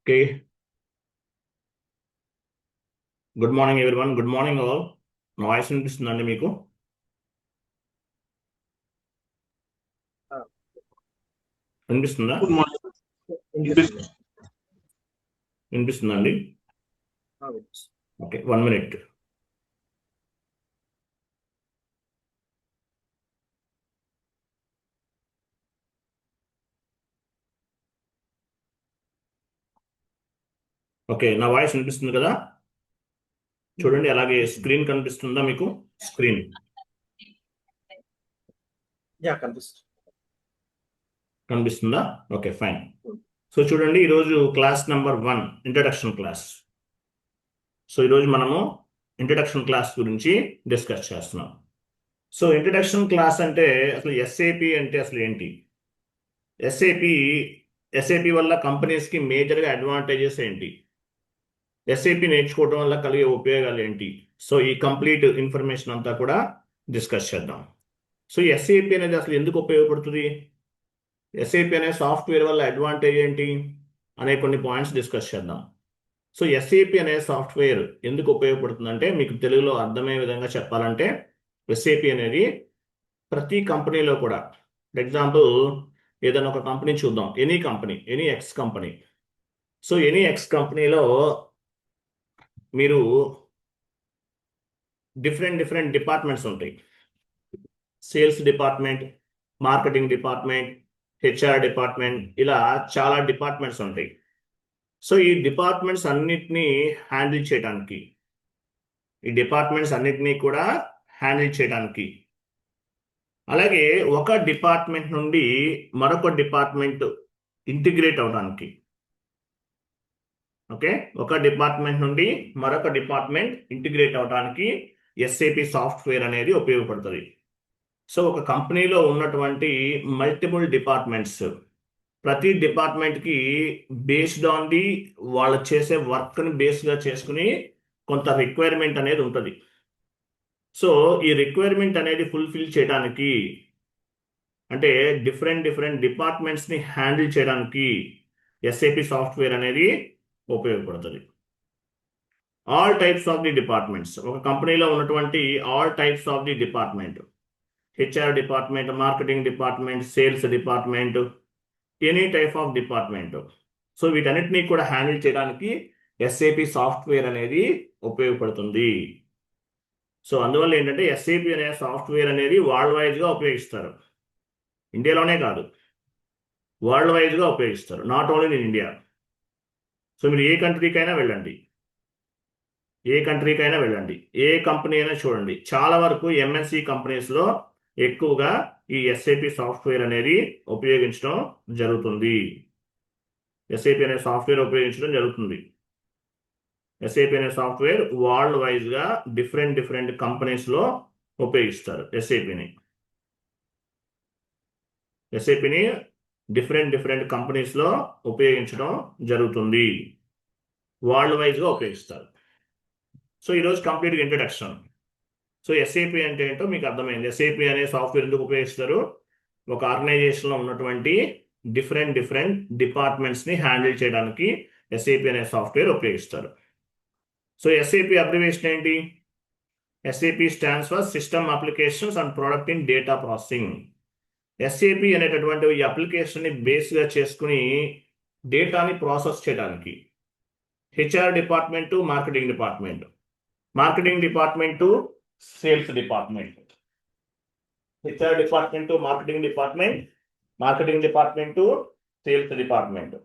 Okay. Good morning everyone. Good morning all. నా voice వినిపిస్తుందండి మీకు? వినిపిస్తుందా? Good morning. వినిపిస్తుందండి? Okay, 1 minute. ఓకే, నా వాయిస్ వినిపిస్తుంది కదా? చూడండి, అలాగే స్క్రీన్ కనిపిస్తుందా మీకు? స్క్రీన్ కనిపిస్తుందా? Okay, fine. సో చూడండి, ఈరోజు class number 1 introduction class. So ఈరోజు మనము ఇంట్రడక్షన్ క్లాస్ గురించి డిస్కస్ చేస్తున్నాం. సో ఇంట్రడక్షన్ క్లాస్ అంటే అసలు ఎస్ఏపి అంటే అసలు ఏంటి? ఎస్ఏపి వల్ల కంపెనీస్కి మేజర్గా అడ్వాంటేజెస్ ఏంటి? ఎస్ఏపి నేర్చుకోవడం వల్ల కలిగే ఉపయోగాలు ఏంటి? సో ఈ కంప్లీట్ ఇన్ఫర్మేషన్ అంతా కూడా డిస్కస్ చేద్దాం. సో ఎస్ఏపి అనేది అసలు ఎందుకు ఉపయోగపడుతుంది? ఎస్ఏపి అనే సాఫ్ట్వేర్ వల్ల అడ్వాంటేజ్ ఏంటి అనే కొన్ని పాయింట్స్ డిస్కస్ చేద్దాం. సో ఎస్ఏపి అనే సాఫ్ట్వేర్ ఎందుకు ఉపయోగపడుతుందంటే, మీకు తెలుగులో అర్థమయ్యే విధంగా చెప్పాలంటే, ఎస్ఏపి అనేది ప్రతి కంపెనీలో కూడా, ఫర్ ఎగ్జాంపుల్ ఏదైనా ఒక కంపెనీ చూద్దాం, any company, any X company. So any X కంపెనీలో మీరు డిఫరెంట్ డిపార్ట్మెంట్స్ ఉంటాయి. Sales department, marketing department, HR department, ఇలా చాలా డిపార్ట్మెంట్స్ ఉంటాయి. సో ఈ డిపార్ట్మెంట్స్ అన్నిటినీ హ్యాండిల్ చేయడానికి, అలాగే ఒక డిపార్ట్మెంట్ నుండి మరొక డిపార్ట్మెంట్ ఇంటిగ్రేట్ అవడానికి, ఓకే, ఒక డిపార్ట్మెంట్ నుండి మరొక డిపార్ట్మెంట్ ఇంటిగ్రేట్ అవడానికి ఎస్ఏపి సాఫ్ట్వేర్ అనేది ఉపయోగపడుతుంది. సో ఒక కంపెనీలో ఉన్నటువంటి మల్టిపుల్ డిపార్ట్మెంట్స్, ప్రతి డిపార్ట్మెంట్కి బేస్డ్ ఆన్ ది వాళ్ళు చేసే వర్క్ని బేస్గా చేసుకుని కొంత రిక్వైర్మెంట్ అనేది ఉంటుంది. సో ఈ రిక్వైర్మెంట్ అనేది ఫుల్ఫిల్ చేయడానికి, అంటే డిఫరెంట్ డిపార్ట్మెంట్స్ని హ్యాండిల్ చేయడానికి ఎస్ఏపి సాఫ్ట్వేర్ అనేది ఉపయోగపడుతుంది. All types of the departments, ఒక కంపెనీలో ఉన్నటువంటి all types of the department, HR department, marketing department, sales department, any type of department. So వీటన్నిటినీ కూడా హ్యాండిల్ చేయడానికి ఎస్ఏపి సాఫ్ట్వేర్ అనేది ఉపయోగపడుతుంది. సో అందువల్ల ఏంటంటే ఎస్ఏపి అనే సాఫ్ట్వేర్ అనేది వరల్డ్ వైజ్గా ఉపయోగిస్తారు. ఇండియాలోనే కాదు, వరల్డ్ వైజ్గా ఉపయోగిస్తారు, not only in India. So మీరు ఏ కంట్రీకైనా వెళ్ళండి, ఏ కంపెనీ అయినా చూడండి, చాలా వరకు ఎంఎన్సి కంపెనీస్లో ఎక్కువగా ఈ ఎస్ఏపి సాఫ్ట్వేర్ అనేది ఉపయోగించడం జరుగుతుంది. ఎస్ఏపి అనే సాఫ్ట్వేర్ వరల్డ్ వైజ్గా డిఫరెంట్ కంపెనీస్లో ఉపయోగిస్తారు. ఎస్ఏపిని డిఫరెంట్ కంపెనీస్లో ఉపయోగించడం జరుగుతుంది, వరల్డ్ వైజ్గా ఉపయోగిస్తారు. సో ఈరోజు కంప్లీట్గా ఇంట్రడక్షన్. సో ఎస్ఏపి అంటే ఏంటో మీకు అర్థమైంది. ఎస్ఏపి అనే సాఫ్ట్వేర్ ఎందుకు ఉపయోగిస్తారు? ఒక ఆర్గనైజేషన్లో ఉన్నటువంటి డిఫరెంట్ డిపార్ట్మెంట్స్ని హ్యాండిల్ చేయడానికి ఎస్ఏపి అనే సాఫ్ట్వేర్ ఉపయోగిస్తారు. సో ఎస్ఏపి అబ్రివేషన్ ఏంటి? SAP stands for system applications and product in data processing. SAP అనేటటువంటి ఈ అప్లికేషన్ని బేస్గా చేసుకుని డేటాని ప్రాసెస్ చేయడానికి HR department, marketing department, sales department, HR department, marketing department, sales department,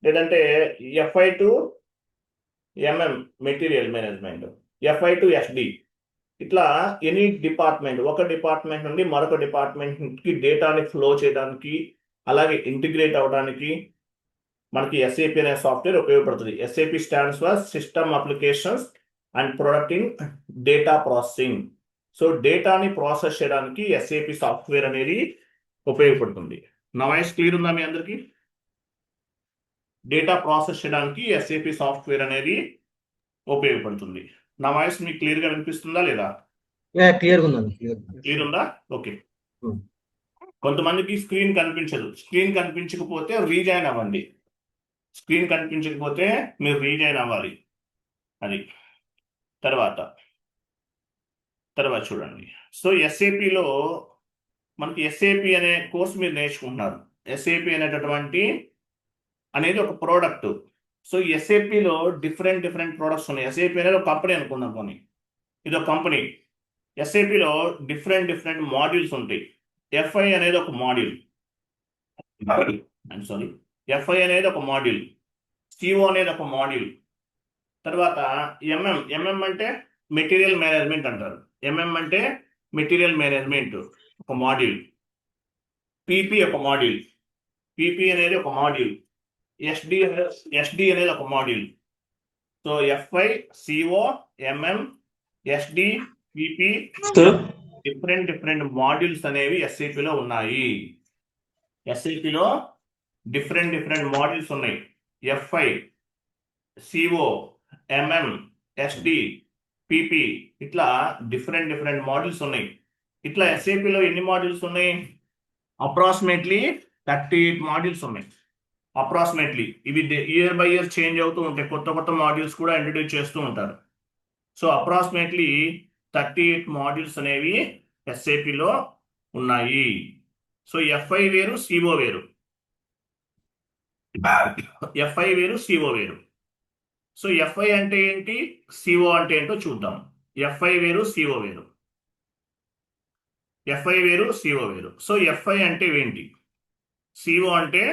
లేదంటే FI to MM material management, FI to SD, ఇట్లా any department, ఒక డిపార్ట్మెంట్ నుండి మరొక డిపార్ట్మెంట్కి డేటాని ఫ్లో చేయడానికి, అలాగే ఇంటిగ్రేట్ అవ్వడానికి మనకి ఎస్ఏపి అనే సాఫ్ట్వేర్ ఉపయోగపడుతుంది. SAP stands for system applications and product in data processing. So డేటాని ప్రాసెస్ చేయడానికి ఎస్ఏపి సాఫ్ట్వేర్ అనేది ఉపయోగపడుతుంది. నా వాయిస్ క్లియర్ ఉందా మీ అందరికీ? డేటా ప్రాసెస్ చేయడానికి ఎస్ఏపి సాఫ్ట్వేర్ అనేది ఉపయోగపడుతుంది. నా వాయిస్ మీకు క్లియర్గా వినిపిస్తుందా లేదా? క్లియర్ ఉందా? ఓకే. కొంతమందికి స్క్రీన్ కనిపించకపోతే రీజాయిన్ అవ్వండి. స్క్రీన్ కనిపించకపోతే మీరు రీజైన్ అవ్వాలి. అది తర్వాత తర్వాత చూడండి. సో ఎస్ఏపిలో మనకి ఎస్ఏపి అనే కోర్స్ మీరు నేర్చుకుంటున్నారు. ఎస్ఏపి అనేది ఒక ప్రోడక్ట్. సో ఎస్ఏపిలో డిఫరెంట్ ప్రోడక్ట్స్ ఉన్నాయి. ఎస్ఏపి అనేది ఒక కంపెనీ అనుకుందాం పోనీ. ఇది ఒక కంపెనీ. ఎస్ఏపిలో డిఫరెంట్ మాడ్యూల్స్ ఉంటాయి. ఎఫ్ఐ అనేది ఒక మాడ్యూల్. I'm sorry. ఎఫ్ఐ అనేది ఒక మాడ్యూల్. సిఓ అనేది ఒక మాడ్యూల్. తర్వాత ఎంఎం అంటే మెటీరియల్ మేనేజ్మెంట్ అంటారు. ఎంఎం అంటే మెటీరియల్ మేనేజ్మెంట్ ఒక మాడ్యూల్. పిపి ఒక మాడ్యూల్. పిపి అనేది ఒక మాడ్యూల్. ఎస్డి అనేది ఒక module. So FI, CO, MM, SD, PP different modules అనేవి ఎస్ఏపిలో ఉన్నాయి. ఎస్ఏపిలో డిఫరెంట్ మాడ్యూల్స్ ఉన్నాయి. FI, CO, MM, SD, PP ఇట్లా డిఫరెంట్ మాడ్యూల్స్ ఉన్నాయి. ఇట్లా ఎస్ఏపిలో ఎన్ని మాడ్యూల్స్ ఉన్నాయి? అప్రాక్సిమేట్లీ 38 మాడ్యూల్స్ ఉన్నాయి. అప్రాక్సిమేట్లీ ఇవి ఇయర్ బై ఇయర్ చేంజ్ అవుతూ ఉంటాయి. కొత్త మాడ్యూల్స్ కూడా ఇంట్రడ్యూస్ చేస్తూ ఉంటారు. సో అప్రాక్సిమేట్లీ 38 మాడ్యూల్స్ అనేవి ఎస్ఏపిలో ఉన్నాయి. సో ఎఫ్ఐ వేరు, సిఓ వేరు. ఎఫ్ఐ వేరు, సిఓ వేరు. సో ఎఫ్ఐ అంటే ఏంటి, సిఓ అంటే ఏంటో చూద్దాం. ఎఫ్ఐ వేరు, సిఓ వేరు. ఎఫ్ఐ వేరు, సిఓ వేరు. సో ఎఫ్ఐ అంటే ఏంటి, సిఓ అంటే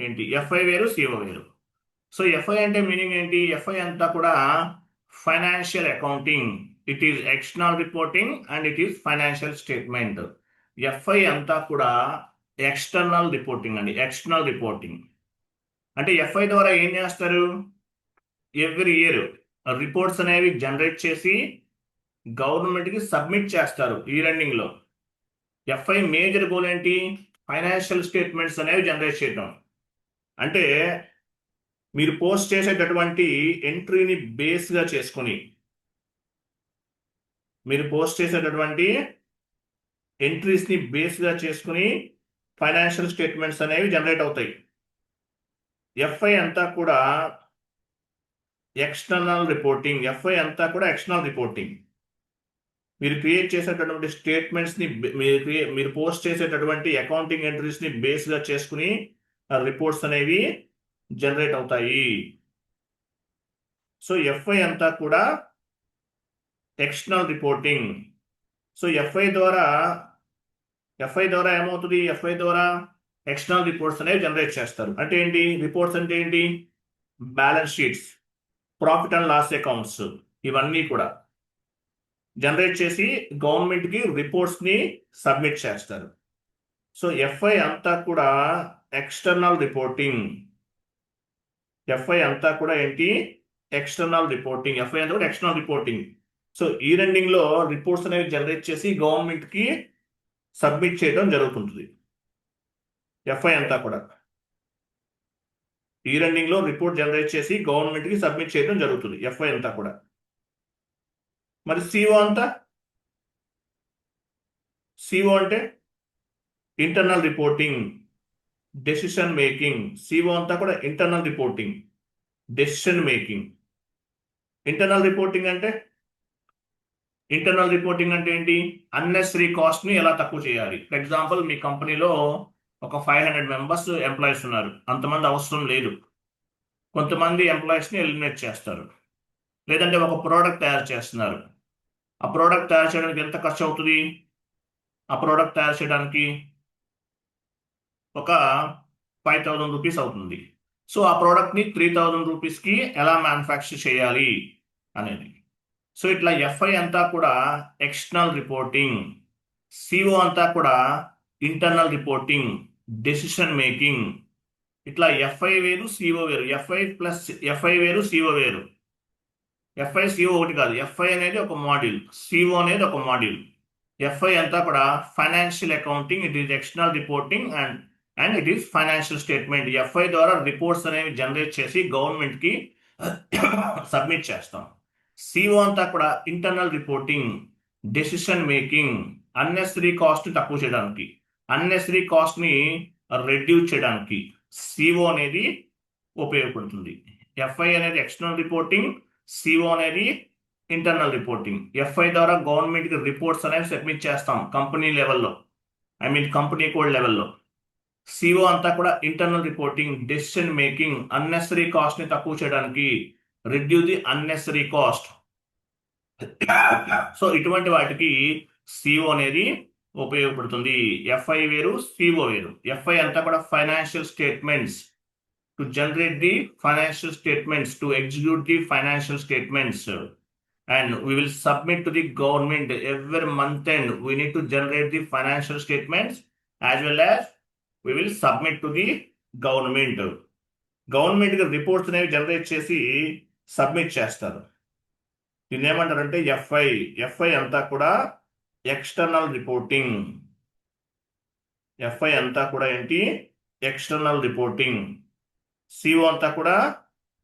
ఏంటి? ఎఫ్ఐ వేరు, సిఓ వేరు. సో ఎఫ్ఐ అంటే మీనింగ్ ఏంటి? ఎఫ్ఐ అంతా కూడా financial accounting. It is external reporting and it is financial statement. FI అంతా కూడా ఎక్స్టర్నల్ రిపోర్టింగ్ అండి. ఎక్స్టర్నల్ రిపోర్టింగ్ అంటే ఎఫ్ఐ ద్వారా ఏం చేస్తారు? ఎవ్రీ ఇయర్ రిపోర్ట్స్ అనేవి జనరేట్ చేసి గవర్నమెంట్కి సబ్మిట్ చేస్తారు ఇయర్ ఎండింగ్ లో. ఎఫ్ఐ మేజర్ గోల్ ఏంటి? ఫైనాన్షియల్ స్టేట్మెంట్స్ అనేవి జనరేట్ చేయడం. అంటే మీరు పోస్ట్ చేసేటటువంటి ఎంట్రీని బేస్గా చేసుకుని, మీరు పోస్ట్ చేసేటటువంటి ఎంట్రీస్ని బేస్గా చేసుకుని ఫైనాన్షియల్ స్టేట్మెంట్స్ అనేవి జనరేట్ అవుతాయి. ఎఫ్ఐ అంతా కూడా ఎక్స్టర్నల్ రిపోర్టింగ్. ఎఫ్ఐ అంతా కూడా ఎక్స్టర్నల్ రిపోర్టింగ్. మీరు క్రియేట్ చేసేటటువంటి స్టేట్మెంట్స్ని మీరు పోస్ట్ చేసేటటువంటి అకౌంటింగ్ ఎంట్రీస్ని బేస్గా చేసుకుని రిపోర్ట్స్ అనేవి జనరేట్ అవుతాయి. సో ఎఫ్ఐ అంతా కూడా ఎక్స్టర్నల్ రిపోర్టింగ్. సో ఎఫ్ఐ ద్వారా ఏమవుతుంది? ఎఫ్ఐ ద్వారా ఎక్స్టర్నల్ రిపోర్ట్స్ అనేవి జనరేట్ చేస్తారు. అంటే ఏంటి రిపోర్ట్స్ అంటే ఏంటి? Balance sheets, profit and loss accounts, ఇవన్నీ కూడా జనరేట్ చేసి గవర్నమెంట్కి రిపోర్ట్స్ని సబ్మిట్ చేస్తారు. సో ఎఫ్ఐ అంతా కూడా ఎక్స్టర్నల్ రిపోర్టింగ్. ఎఫ్ఐ అంతా కూడా ఏంటి? External reporting. ఎఫ్ఐ అంతా కూడా ఎక్స్టర్నల్ రిపోర్టింగ్. సో ఈ రెండింగ్ లో రిపోర్ట్స్ అనేవి జనరేట్ చేసి గవర్నమెంట్కి సబ్మిట్ చేయడం జరుగుతుంటుంది. ఎఫ్ఐ అంతా కూడా ఈ రెండింగ్ లో రిపోర్ట్ జనరేట్ చేసి గవర్నమెంట్కి సబ్మిట్ చేయడం జరుగుతుంది. ఎఫ్ఐ అంతా కూడా. మరి సిఓ అంటే internal reporting, decision making. CO అంతా కూడా internal reporting, decision making. Internal reporting అంటే ఏంటి? అన్నెసరీ కాస్ట్ ని ఎలా తక్కువ చేయాలి? ఫర్ ఎగ్జాంపుల్ మీ కంపెనీలో ఒక 500 మెంబర్స్ ఎంప్లాయీస్ ఉన్నారు. అంతమంది అవసరం లేదు. కొంతమంది ఎంప్లాయీస్ని ఎలిమినేట్ చేస్తారు. లేదంటే ఒక ప్రోడక్ట్ తయారు చేస్తున్నారు. ఆ ప్రోడక్ట్ తయారు చేయడానికి ఎంత ఖర్చు అవుతుంది? ఆ ప్రోడక్ట్ తయారు చేయడానికి ఒక 5,000 రూపీస్ అవుతుంది. సో ఆ ప్రోడక్ట్ని 3,000 రూపీస్కి ఎలా మ్యానుఫ్యాక్చర్ చేయాలి అనేది. సో ఇట్లా ఎఫ్ఐ అంతా కూడా ఎక్స్టర్నల్ రిపోర్టింగ్, సిఓ అంతా కూడా ఇంటర్నల్ రిపోర్టింగ్, డెసిషన్ మేకింగ్. ఇట్లా ఎఫ్ఐ వేరు, సిఓ వేరు. ఎఫ్ఐ వేరు, సిఓ వేరు. ఎఫ్ఐ, సిఓ ఒకటి కాదు. ఎఫ్ఐ అనేది ఒక మాడ్యూల్, సిఓ అనేది ఒక మాడ్యూల్. ఎఫ్ఐ అంతా కూడా financial accounting, it is external reporting and it is financial statement. FI ద్వారా రిపోర్ట్స్ అనేవి జనరేట్ చేసి గవర్నమెంట్కి సబ్మిట్ చేస్తాం. సిఓ అంతా కూడా internal reporting, decision making, unnecessary cost తక్కువ చేయడానికి, అన్నెసరీ కాస్ట్ ని రెడ్యూస్ చేయడానికి సిఓ అనేది ఉపయోగపడుతుంది. ఎఫ్ఐ అనేది ఎక్స్టర్నల్ రిపోర్టింగ్, సిఓ అనేది ఇంటర్నల్ రిపోర్టింగ్. ఎఫ్ఐ ద్వారా గవర్నమెంట్కి రిపోర్ట్స్ అనేవి సబ్మిట్ చేస్తాం కంపెనీ లెవెల్లో, కంపెనీ కోడ్ లెవెల్లో. సిఓ అంతా కూడా internal reporting, decision making, unnecessary cost ని తక్కువ చేయడానికి, reduce the unnecessary cost. So ఇటువంటి వాటికి సిఓ అనేది ఉపయోగపడుతుంది. ఎఫ్ఐ వేరు, సిఓ వేరు. ఎఫ్ఐ అంతా కూడా financial statements, to generate the financial statements, to execute the financial statements, and we will submit to the government every month end. We need to generate the financial statements as well as we will submit to the government. Government reports అనేవి generate చేసి submit చేస్తారు. దీన్ని ఏమంటారంటే f i. F i అంతా కూడా external reporting. F i అంతా కూడా ఏంటి? External reporting. సిఓ అంతా కూడా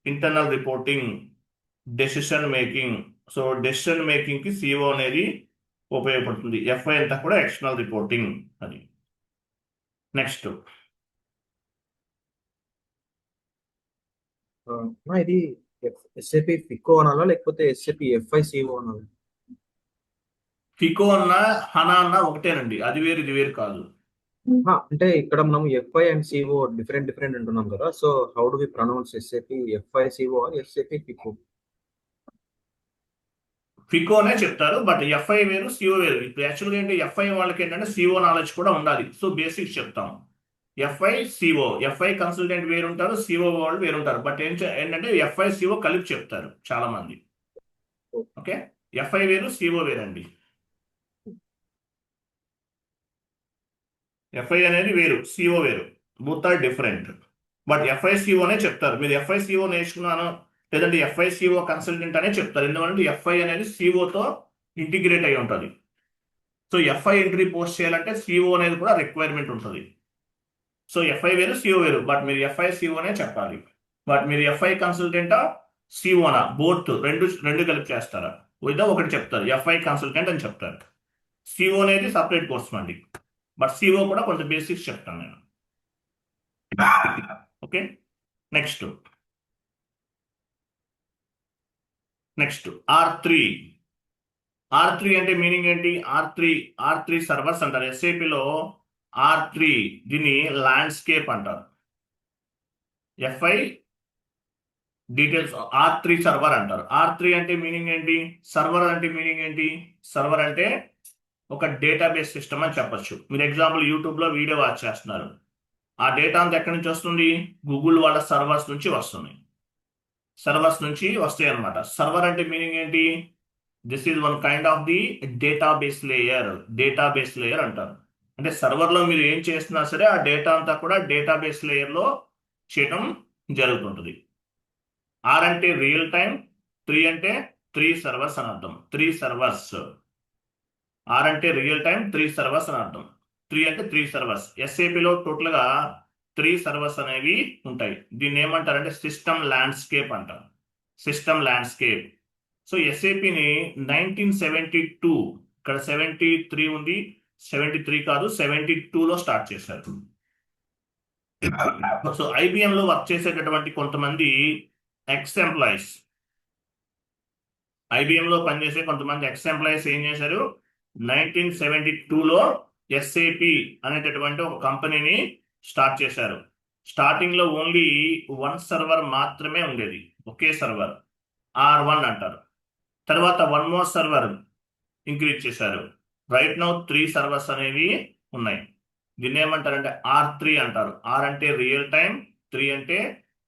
internal reporting, decision making. So decision making కి సిఓ అనేది ఉపయోగపడుతుంది. ఎఫ్ఐ అంతా కూడా ఎక్స్టర్నల్ రిపోర్టింగ్. అది నెక్స్ట్. ఇది ఎస్ఏపి ఫికో అనాలా లేకపోతే ఎస్ఏపి ఎఫ్ఐ సిఓ అనాలా? ఫికో అన్న హనా అన్న ఒకటేనండి, అది వేరు ఇది వేరు కాదు. అంటే ఇక్కడ మనం FI and CO different different అంటున్నాం కదా, so how do we pronounce SAP FI CO or SAP FICO? ఫికోనే చెప్తారు, బట్ ఎఫ్ఐ వేరు, సిఓ వేరు. ఇప్పుడు యాక్చువల్గా ఏంటి, ఎఫ్ఐ వాళ్ళకి ఏంటంటే సిఓ నాలెడ్జ్ కూడా ఉండాలి. సో బేసిక్స్ చెప్తాం. ఎఫ్ఐ సిఓ, ఎఫ్ఐ కన్సల్టెంట్ వేరుంటారు, సిఓ వాళ్ళు వేరుంటారు. బట్ ఏంటంటే ఎఫ్ఐ సిఓ కలిపి చెప్తారు చాలా మంది. ఓకే, ఎఫ్ఐ వేరు, సిఓ వేరండి. ఎఫ్ఐ అనేది వేరు, సిఓ వేరు. Both are different. But FI సిఓనే చెప్తారు. మీరు ఎఫ్ఐ సిఓ నేర్చుకున్నాను, లేదంటే ఎఫ్ఐ సిఓ కన్సల్టెంట్ అనే చెప్తారు. ఎందుకంటే ఎఫ్ఐ అనేది సిఓతో ఇంటిగ్రేట్ అయి ఉంటుంది. సో ఎఫ్ఐ ఎంట్రీ పోస్ట్ చేయాలంటే సిఓ అనేది కూడా రిక్వైర్మెంట్ ఉంటుంది. సో ఎఫ్ఐ వేరు, సిఓ వేరు. బట్ మీరు ఎఫ్ఐ సిఓనే చెప్పాలి. బట్ మీరు ఎఫ్ఐ కన్సల్టెంటా, సిఓనా, బోత్ రెండు కలిపి చేస్తారా? ఏదో ఒకటి చెప్తారు, ఎఫ్ఐ కన్సల్టెంట్ అని చెప్తారు. సిఓ అనేది సపరేట్ కోర్స్ అండి. బట్ సిఓ కూడా కొంచెం బేసిక్స్ చెప్తాను నేను. Okay, next. R3. R3 అంటే మీనింగ్ ఏంటి? R3 సర్వర్స్ అంటారు. ఎస్ఏపిలో R3 దీన్ని ల్యాండ్స్కేప్ అంటారు. ఎఫ్ఐ డీటెయిల్స్ R3 సర్వర్ అంటారు. R3 అంటే మీనింగ్ ఏంటి? సర్వర్ అంటే మీనింగ్ ఏంటి? సర్వర్ అంటే ఒక డేటాబేస్ సిస్టమ్ అని చెప్పొచ్చు. మీరు ఎగ్జాంపుల్ యూట్యూబ్లో వీడియో వాచ్ చేస్తున్నారు, ఆ డేటా అంతా ఎక్కడి నుంచి వస్తుంది? గూగుల్ వాళ్ళ సర్వర్స్ నుంచి వస్తుంది. సర్వర్స్ నుంచి వస్తాయి అనమాట. సర్వర్ అంటే మీనింగ్ ఏంటి? This is one kind of the database layer. Database layer అంటారు. అంటే సర్వర్లో మీరు ఏం చేస్తున్నా సరే ఆ డేటా అంతా కూడా డేటాబేస్ లేయర్లో చేయటం జరుగుతుంటుంది. ఆర్ అంటే రియల్ టైం, 3 అంటే 3 సర్వర్స్ అని అర్థం. 3 సర్వర్స్. ఆర్ అంటే రియల్ టైం, 3 సర్వర్స్ అని అర్థం. 3 అంటే 3 సర్వర్స్. ఎస్ఏపిలో టోటల్గా 3 సర్వర్స్ అనేవి ఉంటాయి. దీన్ని ఏమంటారంటే సిస్టమ్ ల్యాండ్స్కేప్ అంటారు. System landscape. సో ఎస్ఏపిని 1972, ఇక్కడ 73 ఉంది, 73 కాదు 72లో స్టార్ట్ చేశారు. సో ఐబిఎంలో వర్క్ చేసేటటువంటి కొంతమంది ఎక్స్ ఎంప్లాయీస్, ఐబిఎంలో పనిచేసే కొంతమంది ఎక్స్ ఎంప్లాయీస్ ఏం చేశారు? 1972లో ఎస్ఏపి అనేటటువంటి ఒక కంపెనీని స్టార్ట్ చేశారు. స్టార్టింగ్ లో ఓన్లీ 1 సర్వర్ మాత్రమే ఉండేది, ఒకే సర్వర్, R1 అంటారు. తర్వాత 1 మోర్ సర్వర్ ఇంక్రీజ్ చేశారు. రైట్ నౌ 3 సర్వర్స్ అనేవి ఉన్నాయి. దీన్ని ఏమంటారంటే R3 అంటారు. ఆర్ అంటే రియల్ టైం, 3 అంటే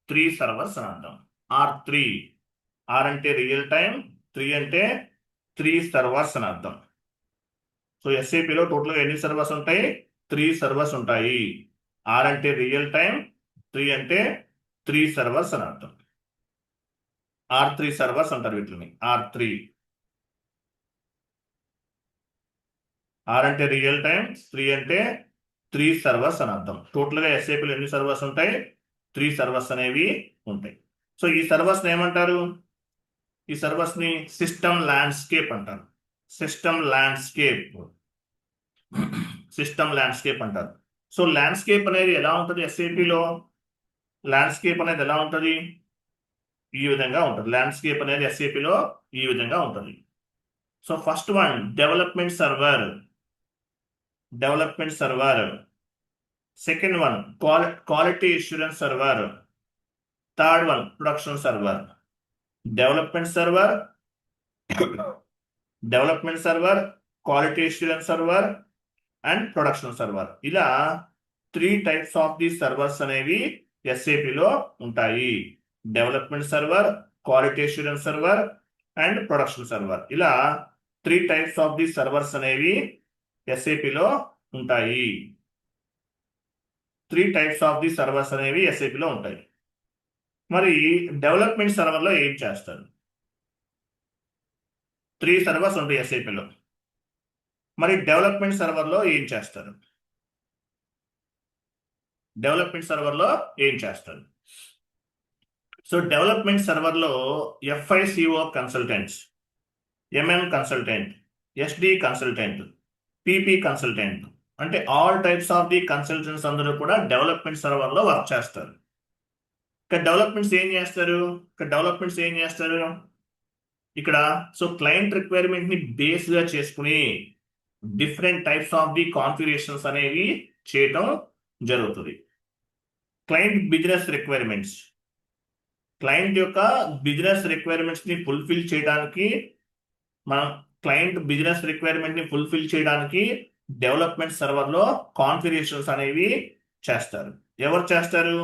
3 సర్వర్స్ అని అర్థం. R3. ఆర్ అంటే రియల్ టైం, 3 అంటే 3 సర్వర్స్ అని అర్థం. సో ఎస్ఏపిలో టోటల్గా ఎన్ని సర్వర్స్ ఉంటాయి? 3 సర్వర్స్ ఉంటాయి. ఆర్ అంటే రియల్ టైం, 3 అంటే 3 సర్వర్స్ అని అర్థం. R3 సర్వర్స్ అంటారు వీటిని. R3. ఆర్ అంటే రియల్ టైం, 3 అంటే 3 సర్వర్స్ అని అర్థం. టోటల్గా ఎస్ఏపిలో ఎన్ని సర్వర్స్ ఉంటాయి? 3 సర్వర్స్ అనేవి ఉంటాయి. సో ఈ సర్వర్స్ ఏమంటారు? ఈ సర్వర్స్ ని సిస్టమ్ ల్యాండ్స్కేప్ అంటారు. System landscape. సిస్టమ్ ల్యాండ్స్కేప్ అంటారు. సో ల్యాండ్స్కేప్ అనేది ఎలా ఉంటుంది ఎస్ఏపిలో? ల్యాండ్స్కేప్ అనేది ఎలా ఉంటుంది? ఈ విధంగా ఉంటుంది. ల్యాండ్స్కేప్ అనేది ఎస్ఏపిలో ఈ విధంగా ఉంటుంది. So first one development server. Second one quality assurance server. Third one production server. Development server, quality assurance server and production server. ఇలా 3 టైప్స్ ఆఫ్ ది సర్వర్స్ అనేవి ఎస్ఏపిలో ఉంటాయి. Development server, quality assurance server and production server. ఇలా 3 types of the servers అనేవి ఎస్ఏపిలో ఉంటాయి. 3 types of the servers అనేవి ఎస్ఏపిలో ఉంటాయి. మరి development సర్వర్లో ఏం చేస్తారు? 3 సర్వర్స్ ఉంటాయి ఎస్ఏపిలో. మరి డెవలప్మెంట్ సర్వర్లో ఏం చేస్తారు? సో డెవలప్మెంట్ సర్వర్లో FICO consultants, MM consultant, SD consultant, PP consultant అంటే all types of the consultants అందరూ కూడా డెవలప్మెంట్ సర్వర్లో వర్క్ చేస్తారు. ఇక్కడ డెవలప్మెంట్స్ ఏం చేస్తారు? ఇక్కడ సో క్లయింట్ రిక్వైర్మెంట్ ని బేస్ గా చేసుకుని different types of the configurations అనేవి చేయటం జరుగుతుంది. క్లయింట్ యొక్క బిజినెస్ రిక్వైర్మెంట్స్ ని ఫుల్ఫిల్ చేయడానికి డెవలప్మెంట్ సర్వర్లో కాన్ఫిగరేషన్స్ అనేవి చేస్తారు. ఎవరు చేస్తారు?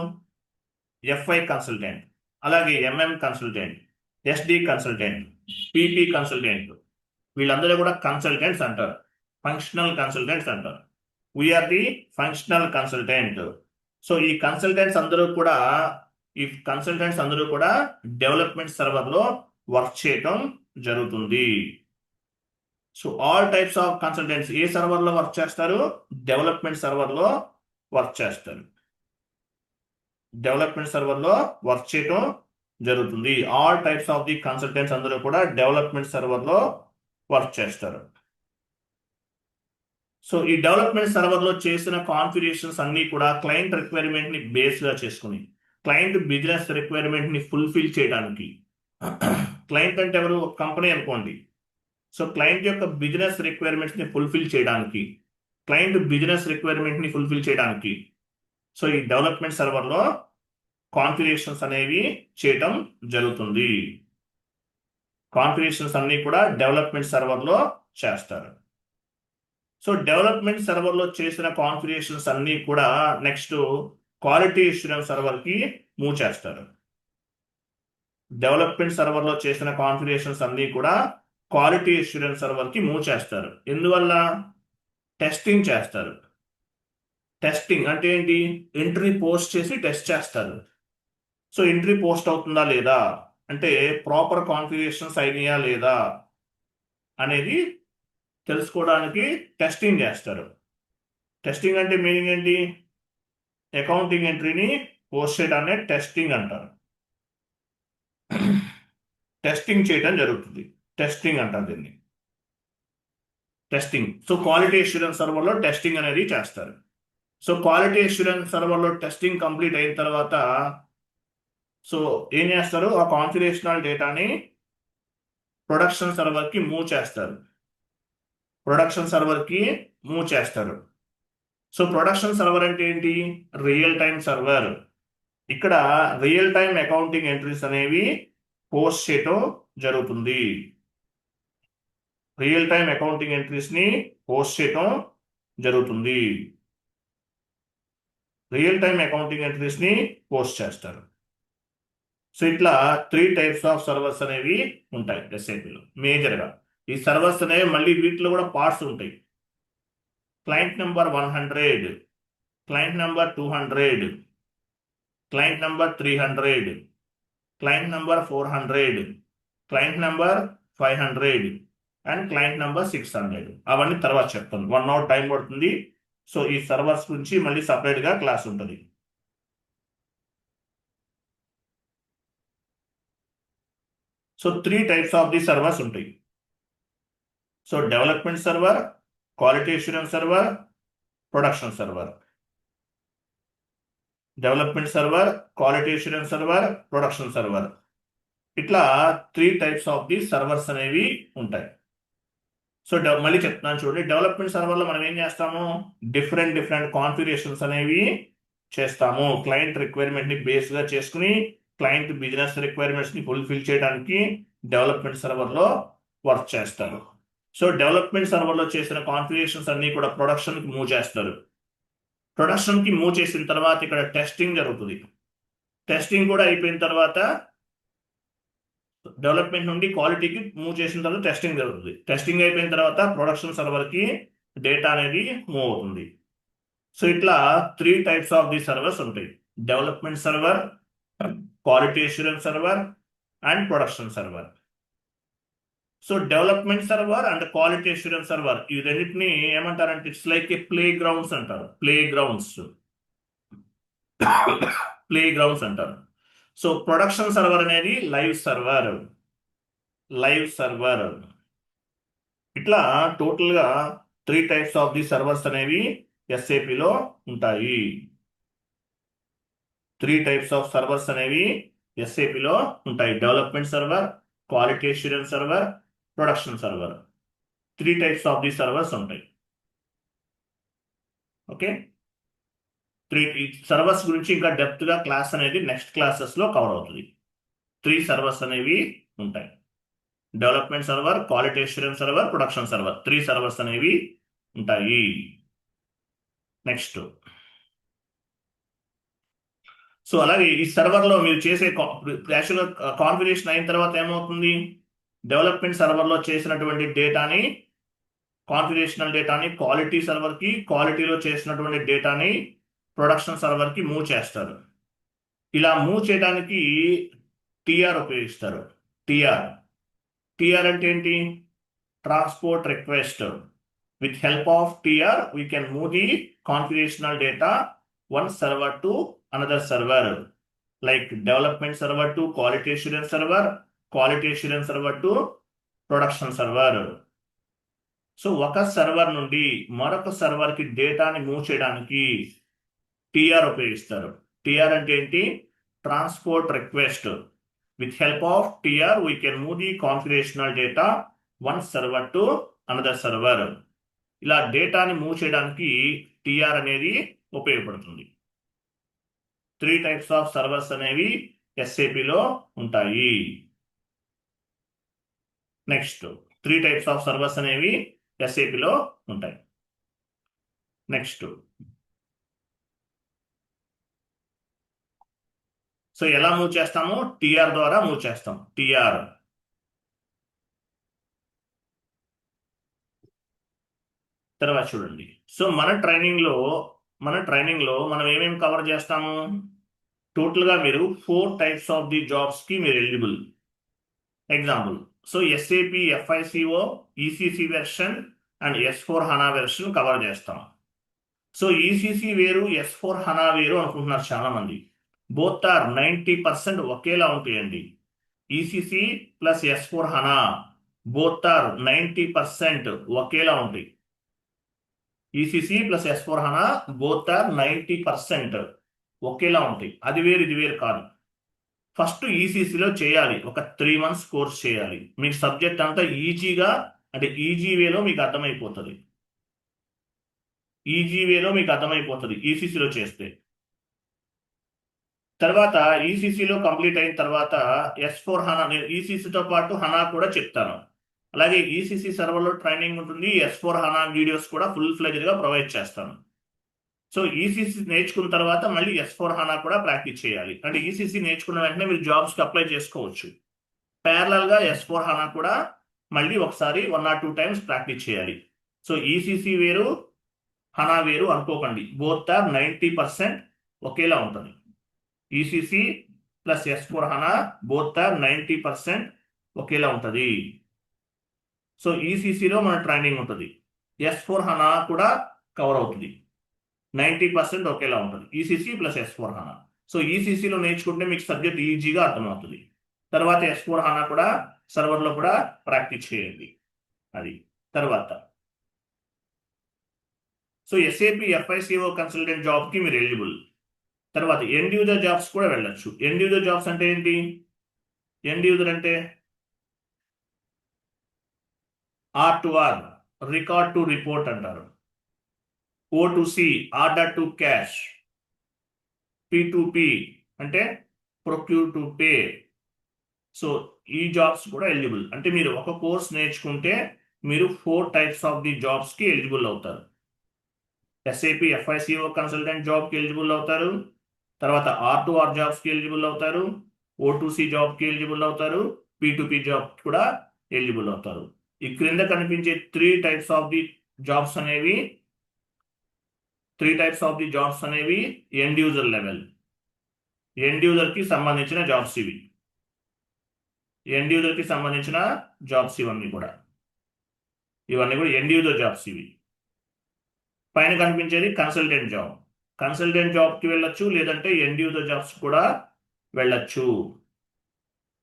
FI కన్సల్టెంట్, అలాగే MM consultant, SD consultant, PP consultant. వీళ్ళందరూ కూడా కన్సల్టెంట్స్ అంటారు, ఫంక్షనల్ కన్సల్టెంట్స్ అంటారు. We are the functional consultant. So ఈ కన్సల్టెంట్స్ అందరూ కూడా డెవలప్మెంట్ సర్వర్లో వర్క్ చేయటం జరుగుతుంది. So all types of consultants ఏ సర్వర్లో వర్క్ చేస్తారు? డెవలప్మెంట్ సర్వర్లో వర్క్ చేస్తారు. డెవలప్మెంట్ సర్వర్లో వర్క్ చేయటం జరుగుతుంది. All types of the consultants అందరూ కూడా డెవలప్మెంట్ సర్వర్లో వర్క్ చేస్తారు. సో ఈ డెవలప్మెంట్ సర్వర్లో చేసిన కాన్ఫిగరేషన్స్ అన్ని కూడా క్లయింట్ రిక్వైర్మెంట్ ని బేస్ గా చేసుకుని క్లయింట్ బిజినెస్ రిక్వైర్మెంట్ ని ఫుల్ఫిల్ చేయడానికి, క్లయింట్ అంటే ఎవరు? కంపెనీ అనుకోండి. సో క్లయింట్ యొక్క బిజినెస్ రిక్వైర్మెంట్స్ ని ఫుల్ఫిల్ చేయడానికి, సో ఈ డెవలప్మెంట్ సర్వర్లో కాన్ఫిగరేషన్స్ అనేవి చేయటం జరుగుతుంది. కాన్ఫిగరేషన్స్ అన్ని కూడా డెవలప్మెంట్ సర్వర్లో చేస్తారు. సో డెవలప్మెంట్ సర్వర్లో చేసిన కాన్ఫిగరేషన్స్ అన్ని కూడా నెక్స్ట్ క్వాలిటీ అష్యూరెన్స్ సర్వర్కి మూవ్ చేస్తారు. డెవలప్మెంట్ సర్వర్లో చేసిన కాన్ఫిగరేషన్స్ అన్ని కూడా క్వాలిటీ అష్యూరెన్స్ సర్వర్కి మూవ్ చేస్తారు. ఎందువల్ల? టెస్టింగ్ చేస్తారు. టెస్టింగ్ అంటే ఏంటి? ఎంట్రీ పోస్ట్ చేసి టెస్ట్ చేస్తారు. సో ఎంట్రీ పోస్ట్ అవుతుందా లేదా, అంటే ప్రాపర్ కాన్ఫిగరేషన్స్ అయినాయా లేదా అనేది తెలుసుకోవడానికి టెస్టింగ్ చేస్తారు. టెస్టింగ్ అంటే మీనింగ్ ఏంటి? అకౌంటింగ్ ఎంట్రీని పోస్ట్ చేయడాన్ని టెస్టింగ్ అంటారు. టెస్టింగ్ చేయడం జరుగుతుంది. టెస్టింగ్ అంటారు దీన్ని. టెస్టింగ్. సో క్వాలిటీ అష్యూరెన్స్ సర్వర్లో టెస్టింగ్ అనేది చేస్తారు. సో క్వాలిటీ అష్యూరెన్స్ సర్వర్లో టెస్టింగ్ కంప్లీట్ అయిన తర్వాత సో ఏం చేస్తారు? ఆ కాన్ఫిగరేషనల్ డేటాని ప్రొడక్షన్ సర్వర్కి మూవ్ చేస్తారు. సో ప్రొడక్షన్ సర్వర్ అంటే ఏంటి? Real time server. ఇక్కడ రియల్ టైం అకౌంటింగ్ ఎంట్రీస్ అనేవి పోస్ట్ చేయటం జరుగుతుంది. రియల్ టైం అకౌంటింగ్ ఎంట్రీస్ ని పోస్ట్ చేయటం జరుగుతుంది. చేస్తారు. సో ఇట్లా 3 టైప్స్ ఆఫ్ సర్వర్స్ అనేవి ఉంటాయి ఎస్ఐపిలో మేజర్గా. ఈ సర్వర్స్ అనేవి మళ్ళీ వీటిలో కూడా పార్ట్స్ ఉంటాయి. Client number 100, client number 200, client number 300, client number 400, client number 500 and client number 600. అవన్నీ తర్వాత చెప్తాను. 1 అవర్ టైం పడుతుంది. సో ఈ సర్వర్స్ గురించి మళ్ళీ సపరేట్గా క్లాస్ ఉంటుంది. So 3 types of the servers ఉంటాయి. So development server, quality assurance server, production server. Development server, quality assurance server, production server. ఇట్లా 3 టైప్స్ ఆఫ్ ది సర్వర్స్ అనేవి ఉంటాయి. సో మళ్ళీ చెప్తున్నాను చూడండి, డెవలప్మెంట్ సర్వర్లో మనం ఏం చేస్తాము, డిఫరెంట్ కాన్ఫిగరేషన్స్ అనేవి చేస్తాము. క్లయింట్ రిక్వైర్మెంట్ ని బేస్ గా చేసుకుని క్లయింట్ బిజినెస్ రిక్వైర్మెంట్స్ ని ఫుల్ఫిల్ చేయడానికి డెవలప్మెంట్ సర్వర్ లో వర్క్ చేస్తారు. సో డెవలప్మెంట్ సర్వర్ లో చేసిన కాన్ఫిగరేషన్స్ అన్ని కూడా ప్రొడక్షన్ కి మూవ్ చేస్తారు. ప్రొడక్షన్ కి మూవ్ చేసిన తర్వాత ఇక్కడ టెస్టింగ్ జరుగుతుంది. టెస్టింగ్ కూడా అయిపోయిన తర్వాత డెవలప్మెంట్ నుండి క్వాలిటీకి మూవ్ చేసిన తర్వాత టెస్టింగ్ జరుగుతుంది. టెస్టింగ్ అయిపోయిన తర్వాత ప్రొడక్షన్ సర్వర్ కి డేటా అనేది మూవ్ అవుతుంది. సో ఇట్లా 3 టైప్స్ ఆఫ్ ది సర్వర్స్ ఉంటాయి: development server, quality assurance server and production server. So development server and quality assurance server ఈ రెండింటిని ఏమంటారంటే it's like A play grounds అంటారు. ప్లే గ్రౌండ్స్ అంటారు. సో ప్రొడక్షన్ సర్వర్ అనేది live server. ఇట్లా total గా 3 types of the servers అనేవి SAP లో ఉంటాయి. 3 టైప్స్ ఆఫ్ సర్వర్స్ అనేవి SAP లో ఉంటాయి: development server, quality assurance server, production server. 3 types of the servers ఉంటాయి. ఓకే, 3 సర్వర్స్ గురించి ఇంకా డెప్త్ గా క్లాస్ అనేది నెక్స్ట్ క్లాసెస్ లో కవర్ అవుతుంది. 3 సర్వర్స్ అనేవి ఉంటాయి: development server, quality assurance server, production server. 3 servers అనేవి ఉంటాయి. నెక్స్ట్, సో అలాగే ఈ సర్వర్ లో మీరు చేసే యాక్చువల్గా కాన్ఫిగరేషన్ అయిన తర్వాత ఏమవుతుంది, డెవలప్మెంట్ సర్వర్ లో చేసినటువంటి డేటాని, కాన్ఫిగరేషనల్ డేటాని క్వాలిటీ సర్వర్ కి, క్వాలిటీలో చేసినటువంటి డేటాని ప్రొడక్షన్ సర్వర్ కి మూవ్ చేస్తారు. ఇలా మూవ్ చేయడానికి టిఆర్ ఉపయోగిస్తారు. టిఆర్ అంటే ఏంటి? Transport request. With help of TR, we can move the configurational data one server to another server, like development server to quality assurance server, quality assurance server to production server. So ఒక server నుండి మరొక server కి డేటాని move చేయడానికి TR ఉపయోగిస్తారు. TR అంటే ఏంటి? Transport request. With help of TR we can move the configurational data one server to another server. ఇలా డేటాని మూవ్ చేయడానికి టిఆర్ అనేది ఉపయోగపడుతుంది. 3 టైప్స్ ఆఫ్ సర్వర్స్ అనేవి SAP లో ఉంటాయి. నెక్స్ట్, 3 టైప్స్ ఆఫ్ సర్వర్స్ అనేవి SAP లో ఉంటాయి. నెక్స్ట్, సో ఎలా మూవ్ చేస్తాము? టిఆర్ ద్వారా మూవ్ చేస్తాం. టిఆర్ తర్వాత చూడండి. సో మన ట్రైనింగ్ లో మనం ఏమేమి కవర్ చేస్తాము? టోటల్ గా మీరు 4 టైప్స్ ఆఫ్ ది జాబ్స్ కి మీరు eligible. Example, so SAP FICO ECC version and S/4HANA version cover చేస్తాం. సో ECC వేరు, S/4HANA వేరు అనుకుంటున్నారు చాలా మంది. బోత్ ఆర్ 90% ఒకేలా ఉంటాయండి. ECC plus S/4HANA both are 90% ఒకేలా ఉంటాయి. ECC plus S/4HANA both are 90% ఒకేలా ఉంటాయి. అది వేరు ఇది వేరు కాదు. ఫస్ట్ ఈసీసీలో చేయాలి, ఒక 3 months కోర్స్ చేయాలి. మీకు సబ్జెక్ట్ అంతా ఈజీగా, అంటే ఈజీ వేలో మీకు అర్థమైపోతుంది. ఈసీసీలో చేస్తే. తర్వాత ఈసీసీలో కంప్లీట్ అయిన తర్వాత S/4HANA, నేను ఈసీసీతో పాటు హనా కూడా చెప్తాను. అలాగే ఈసీసీ సర్వర్లో ట్రైనింగ్ ఉంటుంది. S/4HANA వీడియోస్ కూడా ఫుల్ ఫ్లెజ్డ్ గా ప్రొవైడ్ చేస్తాను. సో ఈసీసీ నేర్చుకున్న తర్వాత మళ్ళీ S/4HANA కూడా ప్రాక్టీస్ చేయాలి. అంటే ఈసీసీ నేర్చుకున్న వెంటనే మీరు జాబ్స్కి అప్లై చేసుకోవచ్చు. ప్యారలల్ గా S/4HANA కూడా మళ్ళీ ఒకసారి 1 or 2 times ప్రాక్టీస్ చేయాలి. సో ఈసీసీ వేరు, హనా వేరు అనుకోకండి. బోత్ ఆర్ 90% ఒకేలా ఉంటుంది. ECC plus S/4HANA both are 90% ఒకేలా ఉంటుంది. సో ఈసీసీలో మన ట్రైనింగ్ ఉంటుంది. S/4HANA కూడా కవర్ అవుతుంది. 90% ఒకేలా ఉంటుంది. ECC plus S/4HANA. సో ఈసీసీలో నేర్చుకుంటే మీకు సబ్జెక్ట్ ఈజీగా అర్థమవుతుంది. తర్వాత S/4HANA కూడా సర్వర్లో కూడా ప్రాక్టీస్ చేయండి. అది తర్వాత, సో SAP FICO కన్సల్టెంట్ జాబ్కి మీరు ఎలిజిబుల్. తర్వాత ఎండ్ యూజర్ జాబ్స్ కూడా వెళ్ళొచ్చు. ఎండ్ యూజర్ జాబ్స్ అంటే ఏంటి? ఎండ్ యూజర్ అంటే R to R, record to report అంటారు. O to C, order to cash. P to P అంటే ప్రొక్యూర్ టు పే. సో ఈ జాబ్స్ కూడా ఎలిజిబుల్. అంటే మీరు ఒక కోర్స్ నేర్చుకుంటే మీరు 4 టైప్స్ ఆఫ్ ది జాబ్స్ కి ఎలిజిబుల్ అవుతారు. ఎస్ఏపి ఎఫ్ఐసిఓ కన్సల్టెంట్ జాబ్ కి ఎలిజిబుల్ అవుతారు. తర్వాత ఆర్ టు ఆర్ జాబ్స్ కి ఎలిజిబుల్ అవుతారు. ఓ టు సి జాబ్ కి ఎలిజిబుల్ అవుతారు. పి టు పి జాబ్ కూడా ఎలిజిబుల్ అవుతారు. ఈ క్రింద కనిపించే 3 టైప్స్ ఆఫ్ ది జాబ్స్ అనేవి end user level. End user కి సంబంధించిన జాబ్స్ ఇవి. ఎండ్ యూజర్ కి సంబంధించిన జాబ్స్ ఇవన్నీ కూడా ఎండ్ యూజర్ జాబ్స్ ఇవి. పైన కనిపించేది కన్సల్టెంట్ జాబ్. కన్సల్టెంట్ జాబ్ కి వెళ్ళొచ్చు, లేదంటే ఎండ్ యూజర్ జాబ్స్ కూడా వెళ్ళొచ్చు.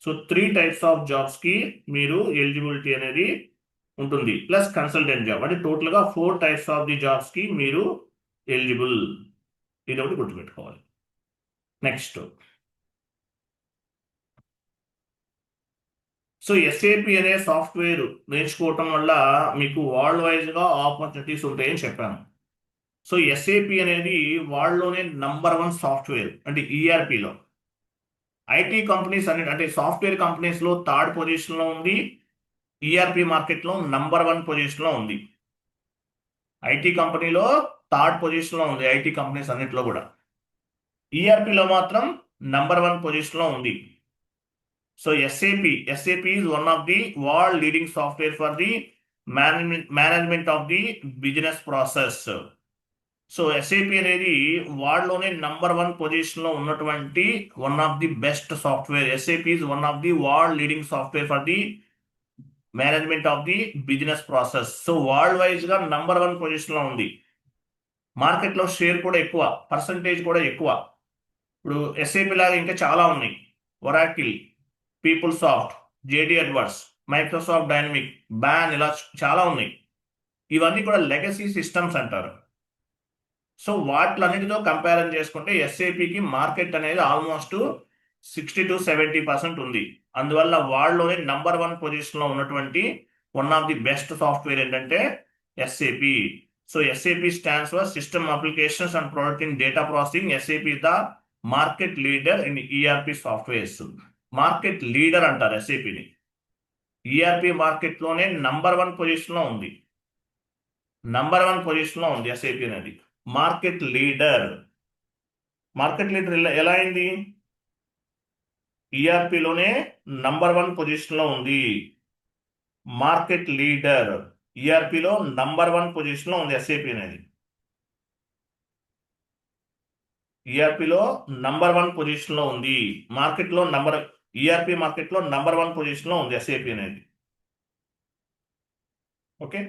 సో 3 టైప్స్ ఆఫ్ జాబ్స్ కి మీరు ఎలిజిబిలిటీ అనేది ఉంటుంది. ప్లస్ కన్సల్టెంట్ జాబ్ అంటే టోటల్ గా 4 టైప్స్ ఆఫ్ ది జాబ్స్ కి మీరు ఎలిజిబుల్. ఇది ఒకటి గుర్తుపెట్టుకోవాలి. నెక్స్ట్, సో ఎస్ఏపి అనే సాఫ్ట్వేర్ నేర్చుకోవటం వల్ల మీకు వరల్డ్ వైజ్ గా ఆపర్చునిటీస్ ఉంటాయని చెప్పాను. సో ఎస్ఏపి అనేది వరల్డ్ లోనే #1 సాఫ్ట్వేర్. అంటే ఈఆర్పిలో ఐటీ కంపెనీస్ అంటే సాఫ్ట్వేర్ కంపెనీస్ లో థర్డ్ పొజిషన్ లో ఉంది. ఈఆర్పి మార్కెట్ లో #1 పొజిషన్ లో ఉంది. ఐటీ కంపెనీలో థర్డ్ పొజిషన్ లో ఉంది. ఐటీ కంపెనీస్ అన్నిట్లో కూడా ఈఆర్పిలో మాత్రం #1 పొజిషన్ లో ఉంది. So SAP is one of the world leading software for the management of the business process. So SAP అనేది వరల్డ్లోనే #1 పొజిషన్ లో ఉన్నటువంటి one of the best software. SAP is one of the world leading software for the management of the business process. So world wise గా #1 position లో ఉంది. Market లో share కూడా ఎక్కువ, percentage కూడా ఎక్కువ. ఇప్పుడు SAP లాగా ఇంకా చాలా ఉన్నాయి. Oracle, people soft, JD Edwards, Microsoft dynamic, ban, ఇలా చాలా ఉన్నాయి. ఇవన్నీ కూడా లెగసీ సిస్టమ్స్ అంటారు. సో వాటిలన్నిటితో కంపారిజన్ చేసుకుంటే ఎస్ఏపికి మార్కెట్ అనేది ఆల్మోస్ట్ 60-70% ఉంది. అందువల్ల వాళ్ళలోనే #1 పొజిషన్ లో ఉన్నటువంటి one of the best software ఏంటంటే SAP. So SAP stands for system applications and product in data processing. SAP the market leader in ERP softwares. Market leader అంటారు ఎస్ఏపిని. ERP market లోనే #1 position లో ఉంది. #1 పొజిషన్ లో ఉంది ఎస్ఏపి అనేది. Market leader ఎలా అయింది? ఈఆర్పిలోనే #1 పొజిషన్ లో ఉంది. మార్కెట్ లీడర్ ఈఆర్పిలో #1 పొజిషన్ లో ఉంది ఎస్ఏపి అనేది. ఈఆర్పిలో #1 పొజిషన్ లో ఉంది. ఈఆర్పి మార్కెట్ లో #1 పొజిషన్ లో ఉంది ఎస్ఏపి అనేది. ఓకే,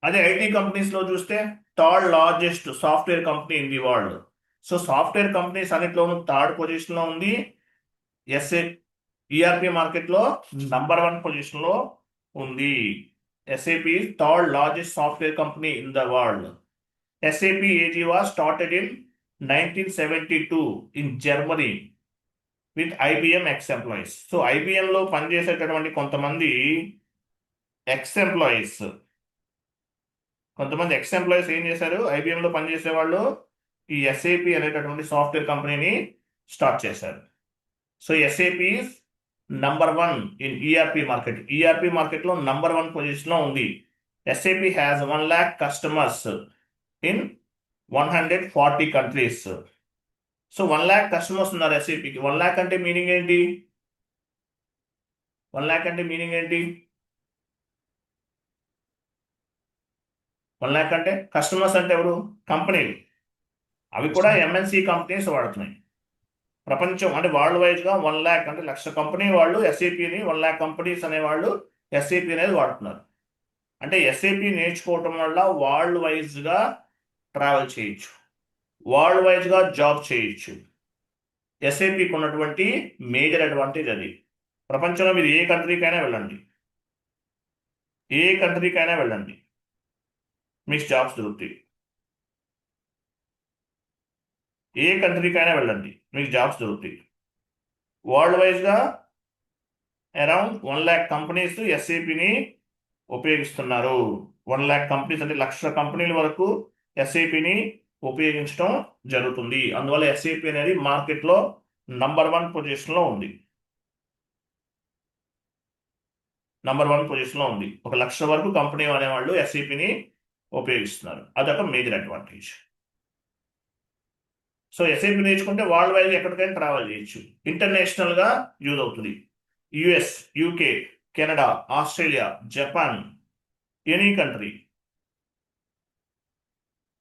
అదే ఐటీ కంపెనీస్ లో చూస్తే third largest software company in the world. So software companies అన్నిట్లోనూ థర్డ్ పొజిషన్ లో ఉంది. ఈఆర్పి మార్కెట్ లో #1 పొజిషన్ లో ఉంది. SAP third largest software company in the world. SAP AG was started in 1972 in Germany with IBM ex-employees. So IBM లో పనిచేసేటటువంటి కొంతమంది X employees ఏం చేశారు? IBM లో పనిచేసే వాళ్ళు ఈ SAP అనేటటువంటి సాఫ్ట్వేర్ కంపెనీని స్టార్ట్ చేశారు. So SAP #1 in ERP market. ERP market లో #1 పొజిషన్ లో ఉంది. SAP has 1 lakh customers in 140 countries. So 1 lakh customers ఉన్నారు ఎస్ఏపికి. 1 lakh అంటే మీనింగ్ ఏంటి? 1 lakh అంటే మీనింగ్ ఏంటి? 1 lakh అంటే కస్టమర్స్ అంటే ఎవరు? కంపెనీలు. అవి కూడా MNC కంపెనీస్ వాడుతున్నాయి. ప్రపంచం అంటే వరల్డ్ వైజ్ గా 1 lakh అంటే 1,00,000 కంపెనీ వాళ్ళు ఎస్ఏపిని, 1 lakh కంపెనీస్ అనేవాళ్ళు ఎస్ఏపి అనేది వాడుతున్నారు. అంటే ఎస్ఏపి నేర్చుకోవటం వల్ల వరల్డ్ వైజ్ గా ట్రావెల్ చేయొచ్చు, వరల్డ్ వైజ్ గా జాబ్ చేయొచ్చు. ఎస్ఏపికి ఉన్నటువంటి మేజర్ అడ్వాంటేజ్ అది. ప్రపంచంలో మీరు ఏ కంట్రీకైనా వెళ్ళండి, మీకు జాబ్స్ దొరుకుతాయి. ఏ కంట్రీకైనా వెళ్ళండి, మీకు జాబ్స్ దొరుకుతాయి. వరల్డ్ వైజ్గా అరౌండ్ 1,00,000 కంపెనీస్ ఎస్ఏపిని ఉపయోగిస్తున్నారు. 1,00,000 కంపెనీస్ అంటే 1,00,000 కంపెనీల వరకు ఎస్ఏపిని ఉపయోగించడం జరుగుతుంది. అందువల్ల ఎస్ఏపి అనేది మార్కెట్లో నంబర్ 1 పొజిషన్లో ఉంది. నంబర్ 1 పొజిషన్లో ఉంది. 1,00,000 వరకు కంపెనీ అనేవాళ్ళు ఎస్ఏపిని ఉపయోగిస్తున్నారు. అదొక మేజర్ అడ్వాంటేజ్. సో ఎస్ఏపి నేర్చుకుంటే వరల్డ్ వైజ్ ఎక్కడికైనా ట్రావెల్ చేయొచ్చు. ఇంటర్నేషనల్గా యూజ్ అవుతుంది. US, UK, Canada, Australia, Japan, any country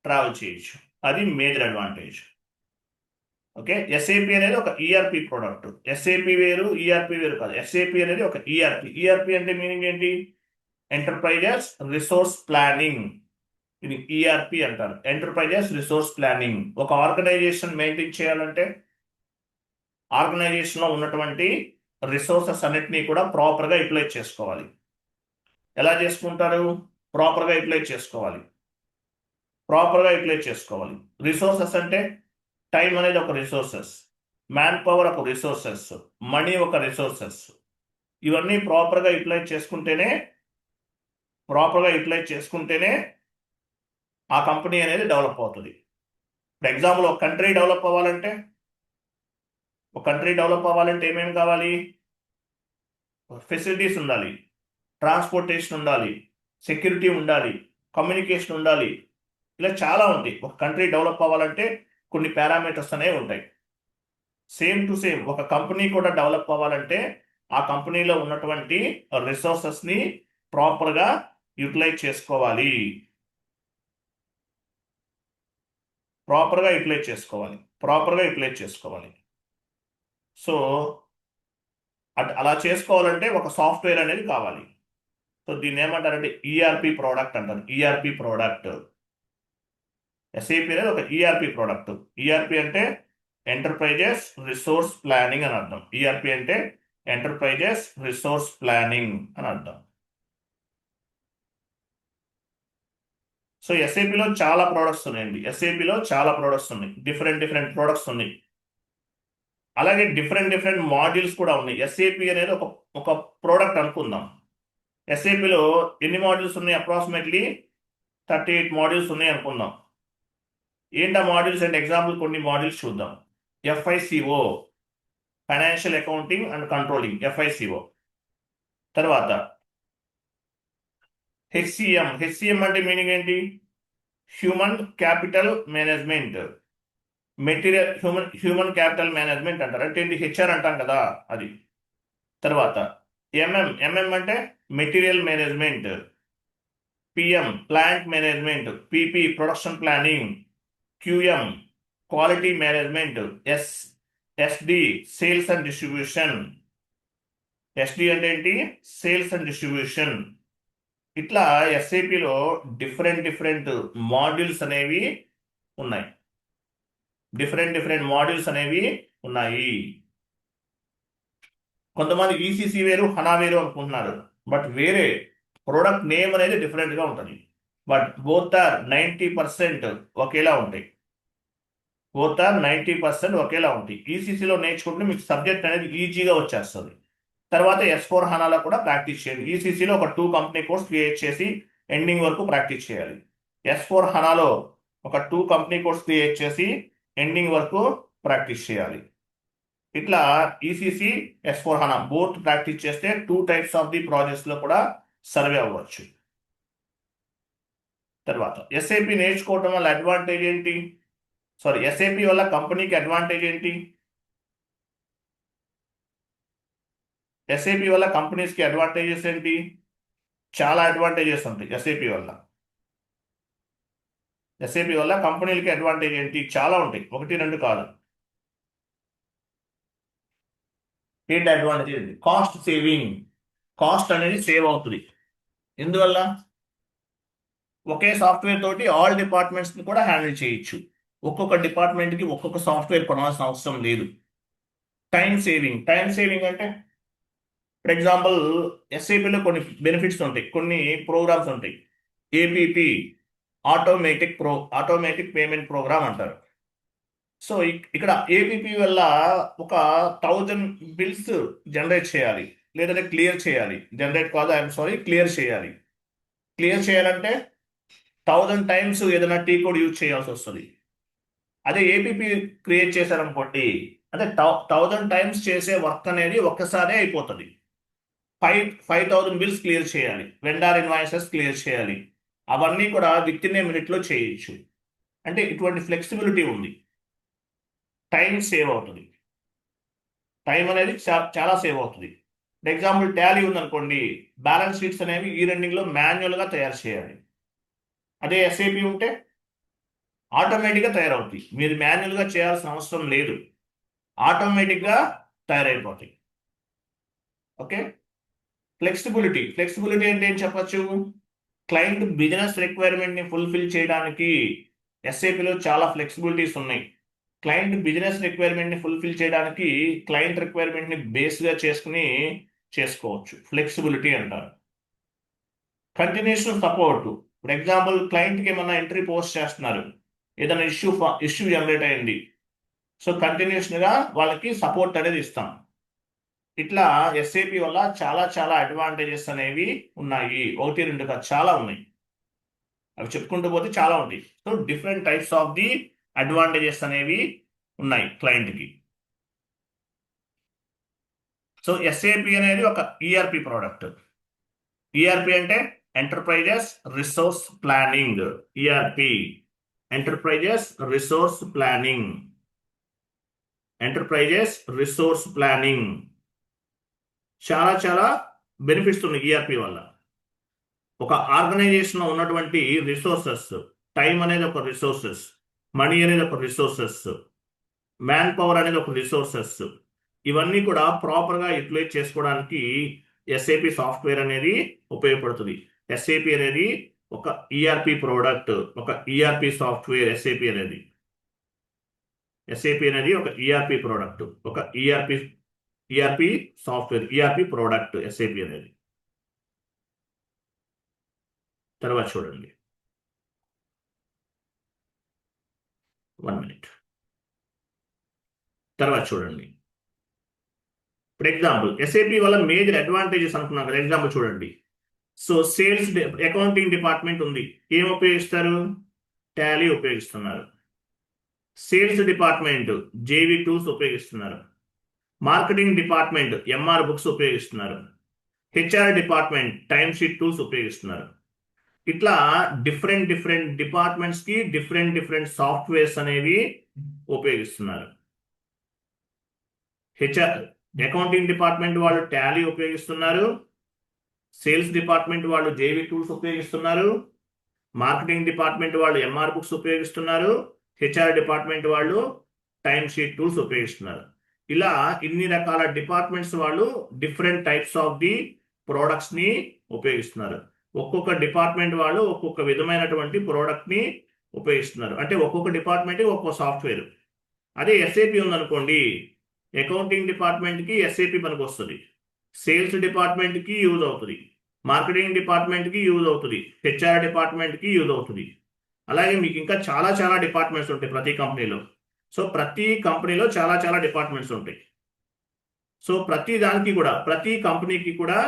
travel చేయొచ్చు. అది మేజర్ అడ్వాంటేజ్. ఓకే, ఎస్ఏపి అనేది ఒక ఈఆర్పి ప్రోడక్ట్. ఎస్ఏపి వేరు, ఈఆర్పి వేరు కాదు. ఎస్ఏపి అనేది ఒక ఈఆర్పి. ఈఆర్పి అంటే మీనింగ్ ఏంటి? Enterprises resource planning. ఇది ఈఆర్పి అంటారు, ఎంటర్ప్రైజెస్ రిసోర్స్ ప్లానింగ్. ఒక ఆర్గనైజేషన్ మెయింటైన్ చేయాలంటే ఆర్గనైజేషన్లో ఉన్నటువంటి రిసోర్సెస్ అన్నిటినీ కూడా ప్రాపర్గా యూటిలైజ్ చేసుకోవాలి. ఎలా చేసుకుంటారు? ప్రాపర్గా యూటిలైజ్ చేసుకోవాలి. రిసోర్సెస్ అంటే టైం అనేది ఒక రిసోర్సెస్, మ్యాన్ పవర్ ఒక రిసోర్సెస్, మనీ ఒక రిసోర్సెస్. ఇవన్నీ ప్రాపర్గా యూటిలైజ్ చేసుకుంటేనే ఆ కంపెనీ అనేది డెవలప్ అవుతుంది. ఫర్ ఎగ్జాంపుల్ ఒక కంట్రీ డెవలప్ అవ్వాలంటే ఏమేమి కావాలి? ఫెసిలిటీస్ ఉండాలి, ట్రాన్స్పోర్టేషన్ ఉండాలి, సెక్యూరిటీ ఉండాలి, కమ్యూనికేషన్ ఉండాలి. ఇలా చాలా ఉంటాయి. ఒక కంట్రీ డెవలప్ అవ్వాలంటే కొన్ని పారామీటర్స్ అనేవి ఉంటాయి. సేమ్ టు సేమ్ ఒక కంపెనీ కూడా డెవలప్ అవ్వాలంటే ఆ కంపెనీలో ఉన్నటువంటి రిసోర్సెస్ని ప్రాపర్గా యూటిలైజ్ చేసుకోవాలి. సో అలా చేసుకోవాలంటే ఒక సాఫ్ట్వేర్ అనేది కావాలి. సో దీన్ని ఏమంటారంటే ఈఆర్పి ప్రోడక్ట్ అంటారు. ERP product. ఎస్ఏపి అనేది ఒక ఈఆర్పి ప్రోడక్ట్. ఈఆర్పి అంటే ఎంటర్ప్రైజెస్ రిసోర్స్ ప్లానింగ్ అని అర్థం. ఈఆర్పి అంటే ఎంటర్ప్రైజెస్ రిసోర్స్ ప్లానింగ్ అని అర్థం. సో ఎస్ఏపిలో చాలా ప్రోడక్ట్స్ ఉన్నాయండి. డిఫరెంట్ ప్రోడక్ట్స్ ఉన్నాయి. అలాగే డిఫరెంట్ మాడ్యూల్స్ కూడా ఉన్నాయి. ఎస్ఏపి అనేది ఒక ప్రోడక్ట్ అనుకుందాం. ఎస్ఏపిలో ఎన్ని మాడ్యూల్స్ ఉన్నాయి? అప్రాక్సిమేట్లీ 38 మాడ్యూల్స్ ఉన్నాయి అనుకుందాం. ఏంటి ఆ మాడ్యూల్స్ అంటే ఎగ్జాంపుల్ కొన్ని మాడ్యూల్స్ చూద్దాం. FICO, financial accounting and controlling, FICO. తర్వాత హెచ్సిఎం అంటే మీనింగ్ ఏంటి? Human capital management. Human capital management అంటారు. అంటే ఏంటి? హెచ్ఆర్ అంటాం కదా, అది. తర్వాత ఎంఎం అంటే material management. PM plant management. PP production planning. QM quality management. SD sales and distribution. SD అంటే ఏంటి? Sales and distribution. ఇట్లా ఎస్ఏపిలో డిఫరెంట్ మాడ్యూల్స్ అనేవి ఉన్నాయి. కొంతమంది ఈసీసీ వేరు, హనా వేరు అనుకుంటున్నారు. బట్ వేరే ప్రోడక్ట్ నేమ్ అనేది డిఫరెంట్గా ఉంటుంది. బట్ బోత్ ఆర్ 90% ఒకేలా ఉంటాయి. ఈసీసీలో నేర్చుకుంటే మీకు సబ్జెక్ట్ అనేది ఈజీగా వచ్చేస్తుంది. తర్వాత S4 హనాలో కూడా ప్రాక్టీస్ చేయాలి. ఈసీసీలో ఒక 2 కంపెనీ కోర్స్ క్రియేట్ చేసి ఎండింగ్ వరకు ప్రాక్టీస్ చేయాలి. S4 హనాలో ఒక 2 కంపెనీ కోర్స్ క్రియేట్ చేసి ఎండింగ్ వరకు ప్రాక్టీస్ చేయాలి. ఇట్లా ECC, S4 HANA both practice చేస్తే 2 టైప్స్ ఆఫ్ ది ప్రాజెక్ట్స్లో కూడా సర్వే అవ్వచ్చు. తర్వాత ఎస్ఏపి నేర్చుకోవటం వల్ల అడ్వాంటేజ్ ఏంటి? ఎస్ఏపి వల్ల కంపెనీకి అడ్వాంటేజ్ ఏంటి? ఎస్ఏపి వల్ల కంపెనీస్కి అడ్వాంటేజెస్ ఏంటి? చాలా అడ్వాంటేజెస్ ఉంటాయి ఎస్ఏపి వల్ల కంపెనీలకి అడ్వాంటేజ్ ఏంటి? చాలా ఉంటాయి, 1, 2 కాదు. ఏంటి అడ్వాంటేజ్? ఏంటి? Cost saving. కాస్ట్ అనేది సేవ్ అవుతుంది. ఎందువల్ల? ఒకే సాఫ్ట్వేర్ తోటి ఆల్ డిపార్ట్మెంట్స్ని కూడా హ్యాండిల్ చేయొచ్చు. ఒక్కొక్క డిపార్ట్మెంట్కి ఒక్కొక్క సాఫ్ట్వేర్ కొనాల్సిన అవసరం లేదు. టైం సేవింగ్ అంటే ఫర్ ఎగ్జాంపుల్ ఎస్ఏపిలో కొన్ని బెనిఫిట్స్ ఉంటాయి, కొన్ని ప్రోగ్రామ్స్ ఉంటాయి. ఏపీపీ ఆటోమేటిక్ పేమెంట్ ప్రోగ్రామ్ అంటారు. సో ఇక్కడ ఏపీపీ వల్ల ఒక 1000 బిల్స్ జనరేట్ చేయాలి, లేదంటే క్లియర్ చేయాలి. జనరేట్ కాదు, ఐఎమ్ సారీ, క్లియర్ చేయాలి. క్లియర్ చేయాలంటే 1000 టైమ్స్ ఏదైనా టీ కోడ్ యూజ్ చేయాల్సి వస్తుంది. అదే ఏపీపీ క్రియేట్ చేశారనుకోండి, అంటే 1000 టైమ్స్ చేసే వర్క్ అనేది ఒక్కసారే అయిపోతుంది. 5000 బిల్స్ క్లియర్ చేయాలి, వెండార్ ఇన్వాయిసెస్ క్లియర్ చేయాలి, అవన్నీ కూడా విత్ ఇన్ ఏ మినిట్లో చేయొచ్చు. అంటే ఇటువంటి ఫ్లెక్సిబిలిటీ ఉంది, టైం సేవ్ అవుతుంది. టైం అనేది చాలా సేవ్ అవుతుంది. ఎగ్జాంపుల్ టాలీ ఉందనుకోండి, బ్యాలెన్స్ షీట్స్ అనేవి ఈ రెండింగ్లో మాన్యువల్గా తయారు చేయాలి. అదే ఎస్ఏపి ఉంటే ఆటోమేటిక్గా తయారవుతాయి, మీరు మాన్యువల్గా చేయాల్సిన అవసరం లేదు, ఆటోమేటిక్గా తయారైపోతాయి. ఓకే. ఫ్లెక్సిబిలిటీ అంటే ఏం చెప్పచ్చు? క్లయింట్ బిజినెస్ రిక్వైర్మెంట్ని ఫుల్ఫిల్ చేయడానికి ఎస్ఏపిలో చాలా ఫ్లెక్సిబిలిటీస్ ఉన్నాయి. క్లయింట్ బిజినెస్ రిక్వైర్మెంట్ని ఫుల్ఫిల్ చేయడానికి క్లయింట్ రిక్వైర్మెంట్ని బేస్గా చేసుకుని చేసుకోవచ్చు, ఫ్లెక్సిబిలిటీ అంటారు. కంటిన్యూషన్ సపోర్ట్, ఫర్ ఎగ్జాంపుల్ క్లయింట్కి ఏమన్నా ఎంట్రీ పోస్ట్ చేస్తున్నారు, ఏదైనా ఇష్యూ జనరేట్ అయింది, సో కంటిన్యూషన్గా వాళ్ళకి సపోర్ట్ అనేది ఇస్తాం. ఇట్లా ఎస్ఏపి వల్ల చాలా చాలా అడ్వాంటేజెస్ అనేవి ఉన్నాయి, 1-2 కాదు, చాలా ఉన్నాయి. అవి చెప్పుకుంటూ పోతే చాలా ఉంటాయి. So different types of the advantages అనేవి ఉన్నాయి క్లయింట్కి. సో ఎస్ఏపి అనేది ఒక ఈఆర్పి ప్రోడక్ట్. ఈఆర్పి అంటే enterprises resource planning. ERP enterprises resource planning. Enterprises resource planning చాలా చాలా బెనిఫిట్స్ ఉన్నాయి ఈఆర్పి వల్ల. ఒక ఆర్గనైజేషన్లో ఉన్నటువంటి రిసోర్సెస్, టైం అనేది ఒక రిసోర్సెస్, మనీ అనేది ఒక రిసోర్సెస్, మ్యాన్ పవర్ అనేది ఒక రిసోర్సెస్, ఇవన్నీ కూడా ప్రాపర్గా యూటిలైజ్ చేసుకోవడానికి ఎస్ఏపి సాఫ్ట్వేర్ అనేది ఉపయోగపడుతుంది. ఎస్ఏపి అనేది ఒక ఈఆర్పి ప్రోడక్ట్, ఒక ఈఆర్పి సాఫ్ట్వేర్. ఎస్ఏపి అనేది ఒక ఈఆర్పి ప్రోడక్ట్, ఒక ERP software, ERP product SAP అనేది. తర్వాత చూడండి, 1 minute. తర్వాత చూడండి, ఫర్ ఎగ్జాంపుల్ ఎస్ఏపి వల్ల మేజర్ అడ్వాంటేజెస్ అనుకున్నాం కదా. ఎగ్జాంపుల్ చూడండి. సో సేల్స్ అకౌంటింగ్ డిపార్ట్మెంట్ ఉంది, ఏం ఉపయోగిస్తారు? టాలీ ఉపయోగిస్తున్నారు. సేల్స్ డిపార్ట్మెంట్ జేవి టూల్స్ ఉపయోగిస్తున్నారు. మార్కెటింగ్ డిపార్ట్మెంట్ ఎంఆర్ బుక్స్ ఉపయోగిస్తున్నారు. HR department time sheet tools ఉపయోగిస్తున్నారు. ఇట్లా డిఫరెంట్ డిపార్ట్మెంట్స్కి డిఫరెంట్ సాఫ్ట్వేర్స్ అనేవి ఉపయోగిస్తున్నారు. హెచ్ఆర్ అకౌంటింగ్ డిపార్ట్మెంట్ వాళ్ళు టాలీ ఉపయోగిస్తున్నారు. సేల్స్ డిపార్ట్మెంట్ వాళ్ళు జేవి టూల్స్ ఉపయోగిస్తున్నారు. మార్కెటింగ్ డిపార్ట్మెంట్ వాళ్ళు ఎంఆర్ బుక్స్ ఉపయోగిస్తున్నారు. హెచ్ఆర్ డిపార్ట్మెంట్ వాళ్ళు టైమ్ షీట్ టూల్స్ ఉపయోగిస్తున్నారు. ఇలా ఇన్ని రకాల డిపార్ట్మెంట్స్ వాళ్ళు డిఫరెంట్ టైప్స్ ఆఫ్ ది ప్రోడక్ట్స్ని ఉపయోగిస్తున్నారు. ఒక్కొక్క డిపార్ట్మెంట్ వాళ్ళు ఒక్కొక్క విధమైనటువంటి ప్రోడక్ట్ని ఉపయోగిస్తున్నారు. అంటే ఒక్కొక్క డిపార్ట్మెంట్కి ఒక్కొక్క సాఫ్ట్వేర్. అదే ఎస్ఏపి ఉందనుకోండి, అకౌంటింగ్ డిపార్ట్మెంట్కి ఎస్ఏపి పనికి వస్తుంది, సేల్స్ డిపార్ట్మెంట్కి యూజ్ అవుతుంది, మార్కెటింగ్ డిపార్ట్మెంట్కి యూజ్ అవుతుంది, హెచ్ఆర్ డిపార్ట్మెంట్కి యూజ్ అవుతుంది. అలాగే మీకు ఇంకా చాలా చాలా డిపార్ట్మెంట్స్ ఉంటాయి ప్రతి కంపెనీలో. సో ప్రతి కంపెనీలో చాలా చాలా డిపార్ట్మెంట్స్ ఉంటాయి. సో ప్రతి దానికి కూడా, ప్రతి కంపెనీకి కూడా,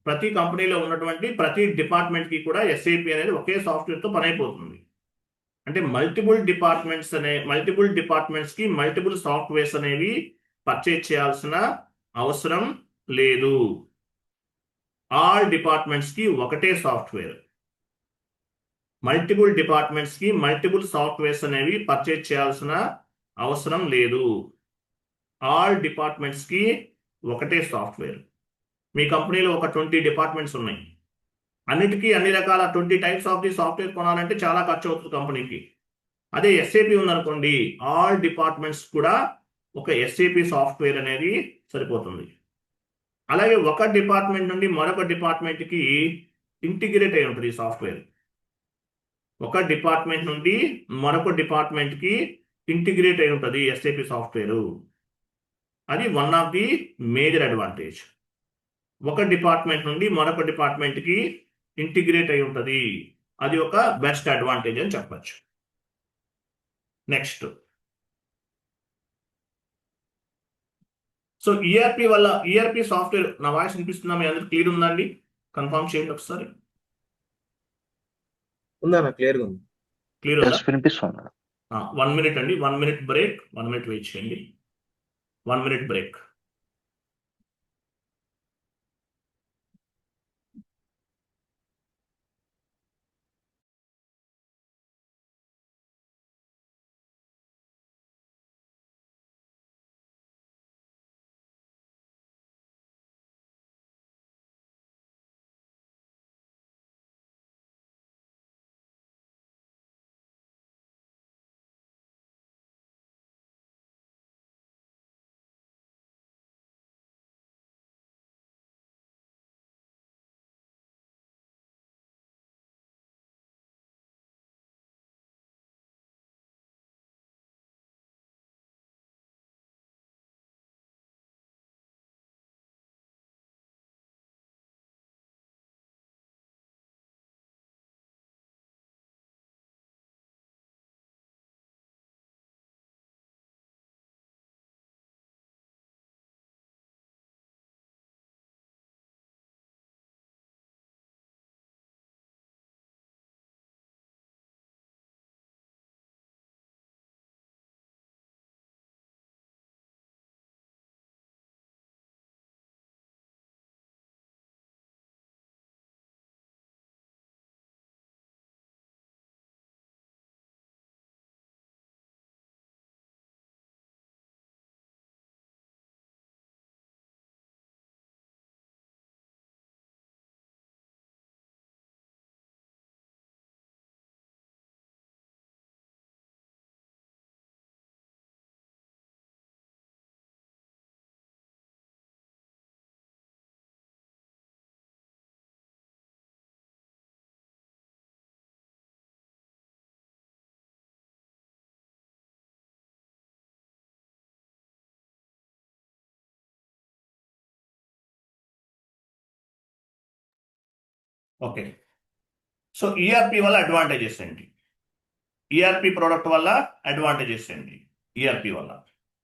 ప్రతి కంపెనీలో ఉన్నటువంటి ప్రతి డిపార్ట్మెంట్కి కూడా ఎస్ఏపి అనేది ఒకే సాఫ్ట్వేర్తో పని అయిపోతుంది. అంటే మల్టిపుల్ డిపార్ట్మెంట్స్కి మల్టిపుల్ సాఫ్ట్వేర్స్ అనేవి పర్చేజ్ చేయాల్సిన అవసరం లేదు. ఆల్ డిపార్ట్మెంట్స్కి ఒకటే సాఫ్ట్వేర్. మల్టిపుల్ డిపార్ట్మెంట్స్కి మల్టిపుల్ సాఫ్ట్వేర్స్ అనేవి పర్చేజ్ చేయాల్సిన అవసరం లేదు. ఆల్ డిపార్ట్మెంట్స్కి ఒకటే సాఫ్ట్వేర్. మీ కంపెనీలో ఒక 20 డిపార్ట్మెంట్స్ ఉన్నాయి, అన్నిటికీ అన్ని రకాల 20 టైప్స్ ఆఫ్ ది సాఫ్ట్వేర్ కొనాలంటే చాలా ఖర్చు అవుతుంది కంపెనీకి. అదే ఎస్ఏపి ఉందనుకోండి, ఆల్ డిపార్ట్మెంట్స్ కూడా ఒక ఎస్ఏపి సాఫ్ట్వేర్ అనేది సరిపోతుంది. అలాగే ఒక డిపార్ట్మెంట్ నుండి మరొక డిపార్ట్మెంట్కి ఇంటిగ్రేట్ అయి ఉంటుంది ఈ సాఫ్ట్వేర్. ఒక డిపార్ట్మెంట్ నుండి మరొక డిపార్ట్మెంట్కి ఇంటిగ్రేట్ అయి ఉంటుంది ఎస్ఏపి సాఫ్ట్వేరు. అది one of the major advantage. ఒక డిపార్ట్మెంట్ నుండి మరొక డిపార్ట్మెంట్కి ఇంటిగ్రేట్ అయి ఉంటుంది, అది ఒక బెస్ట్ అడ్వాంటేజ్ అని చెప్పచ్చు. నెక్స్ట్, సో ఈఆర్పి వల్ల, ఈఆర్పి సాఫ్ట్వేర్, నా వాయిస్ వినిపిస్తుందా? మీ అందరికి క్లియర్ ఉందండి? కన్ఫర్మ్ చేయండి ఒకసారి. ఉందా? క్లియర్గా ఉంది. క్లియర్ ఉందా? వినిపిస్తుంది. 1 మినిట్ అండి, 1 మినిట్ బ్రేక్, 1 మినిట్ వెయిట్ చేయండి, 1 minute break. Okay, so ERP వల్ల అడ్వాంటేజెస్ ఏంటి? ఈఆర్పి ప్రోడక్ట్ వల్ల అడ్వాంటేజెస్ ఏంటి? ఈఆర్పి వల్ల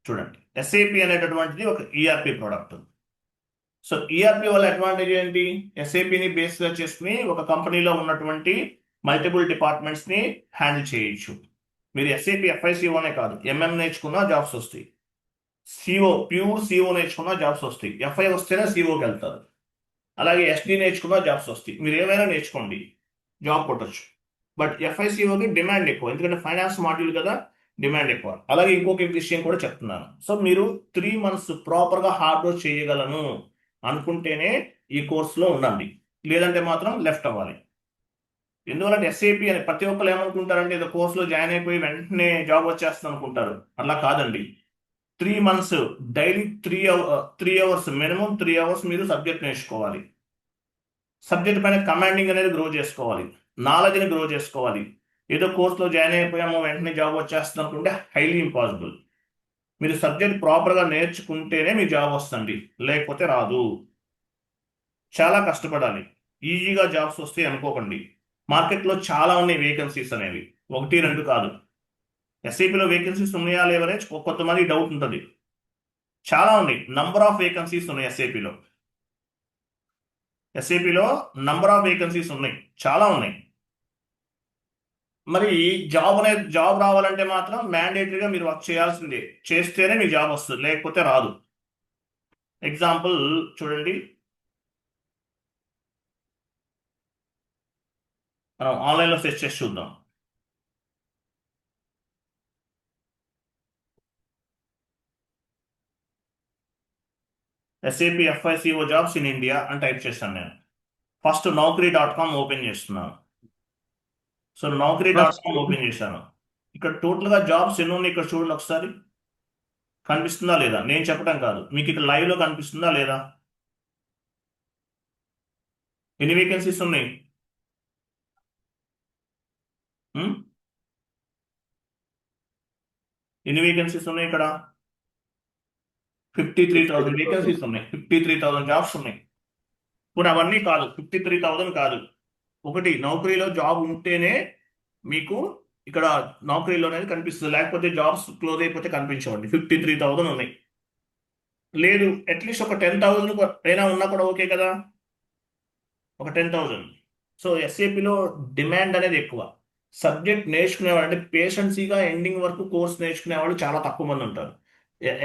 చూడండి, ఎస్ఏపి అనేటటువంటిది ఒక ఈఆర్పి ప్రోడక్ట్. సో ఈఆర్పి వల్ల అడ్వాంటేజ్ ఏంటి? ఎస్ఏపిని బేస్గా చేసుకుని ఒక కంపెనీలో ఉన్నటువంటి మల్టిపుల్ డిపార్ట్మెంట్స్ని హ్యాండిల్ చేయొచ్చు. మీరు ఎస్ఏపి ఎఫ్ఐసిఓనే కాదు, ఎంఎం నేర్చుకున్నా జాబ్స్ వస్తాయి, సిఓ ప్యూర్ సిఓ నేర్చుకున్నా జాబ్స్ వస్తాయి, ఎఫ్ఐ వస్తేనే సిఓకి వెళ్తారు. అలాగే ఎస్డి నేర్చుకున్నా జాబ్స్ వస్తాయి. మీరు ఏమైనా నేర్చుకోండి, జాబ్ కొట్టచ్చు. బట్ ఎఫ్ఐసిఓకి డిమాండ్ ఎక్కువ, ఎందుకంటే ఫైనాన్స్ మాడ్యూల్ కదా, డిమాండ్ ఎక్కువ. అలాగే ఇంకొక విషయం కూడా చెప్తున్నాను. సో మీరు 3 months ప్రాపర్గా హార్డ్ వర్క్ చేయగలను అనుకుంటేనే ఈ కోర్సులో ఉండండి, లేదంటే మాత్రం లెఫ్ట్ అవ్వాలి. ఎందువల్లంటే ఎస్ఏపి అని ప్రతి ఒక్కరు ఏమనుకుంటారంటే ఏదో కోర్సులో జాయిన్ అయిపోయి వెంటనే జాబ్ వచ్చేస్తుంది అనుకుంటారు. అలా కాదండి. 3 months daily 3 hours, minimum 3 hours మీరు సబ్జెక్ట్ నేర్చుకోవాలి. సబ్జెక్ట్ పైన కమాండింగ్ అనేది గ్రో చేసుకోవాలి, నాలెడ్జ్ని గ్రో చేసుకోవాలి. ఏదో కోర్సులో జాయిన్ అయిపోయామో వెంటనే జాబ్ వచ్చేస్తుంది అనుకుంటే హైలీ ఇంపాసిబుల్. మీరు సబ్జెక్ట్ ప్రాపర్గా నేర్చుకుంటేనే మీ జాబ్ వస్తుంది, లేకపోతే రాదు. చాలా కష్టపడాలి. ఈజీగా జాబ్స్ వస్తాయి అనుకోకండి. మార్కెట్లో చాలా ఉన్నాయి వేకెన్సీస్ అనేవి, 1, 2 కాదు. ఎస్ఐపిలో వేకెన్సీస్ ఉన్నాయా లేవనే కొంతమంది డౌట్ ఉంటుంది. చాలా ఉన్నాయి, నంబర్ ఆఫ్ వేకెన్సీస్ ఉన్నాయి ఎస్ఐపిలో. ఎస్ఐపిలో నంబర్ ఆఫ్ వేకెన్సీస్ ఉన్నాయి, చాలా ఉన్నాయి. మరి జాబ్ రావాలంటే మాత్రం మ్యాండేటరీగా మీరు వర్క్ చేయాల్సిందే, చేస్తేనే మీకు జాబ్ వస్తుంది, లేకపోతే రాదు. ఎగ్జాంపుల్ చూడండి, మనం ఆన్లైన్లో సెర్చ్ చేసి చూద్దాం. SAP FICO jobs in India అని టైప్ చేస్తాను నేను. ఫస్ట్ Naukri.com ఓపెన్ చేస్తున్నాను. సో Naukri.com ఓపెన్ చేశాను. ఇక్కడ టోటల్గా జాబ్స్ ఎన్ని ఉన్నాయి ఇక్కడ చూడండి ఒకసారి. కనిపిస్తుందా లేదా? నేను చెప్పడం కాదు, మీకు ఇక్కడ లైవ్లో కనిపిస్తుందా లేదా? ఎన్ని వేకెన్సీస్ ఉన్నాయి? ఎన్ని వేకెన్సీస్ ఉన్నాయి ఇక్కడ? 53,000 వేకెన్సీస్ ఉన్నాయి, 53,000 జాబ్స్ ఉన్నాయి. ఇప్పుడు అవన్నీ కాదు, 53,000 కాదు. ఒకటి, నౌకరీలో జాబ్ ఉంటేనే మీకు ఇక్కడ నౌకరీలో అనేది కనిపిస్తుంది, లేకపోతే జాబ్స్ క్లోజ్ అయిపోతే కనిపించవండి. 53,000 ఉన్నాయి. లేదు అట్లీస్ట్ ఒక 10,000 అయినా ఉన్నా కూడా ఓకే కదా, ఒక 10,000. సో ఎస్ఏపిలో డిమాండ్ అనేది ఎక్కువ. సబ్జెక్ట్ నేర్చుకునేవాళ్ళు అంటే పేషెన్సీగా ఎండింగ్ వరకు కోర్స్ నేర్చుకునే వాళ్ళు చాలా తక్కువ మంది ఉంటారు.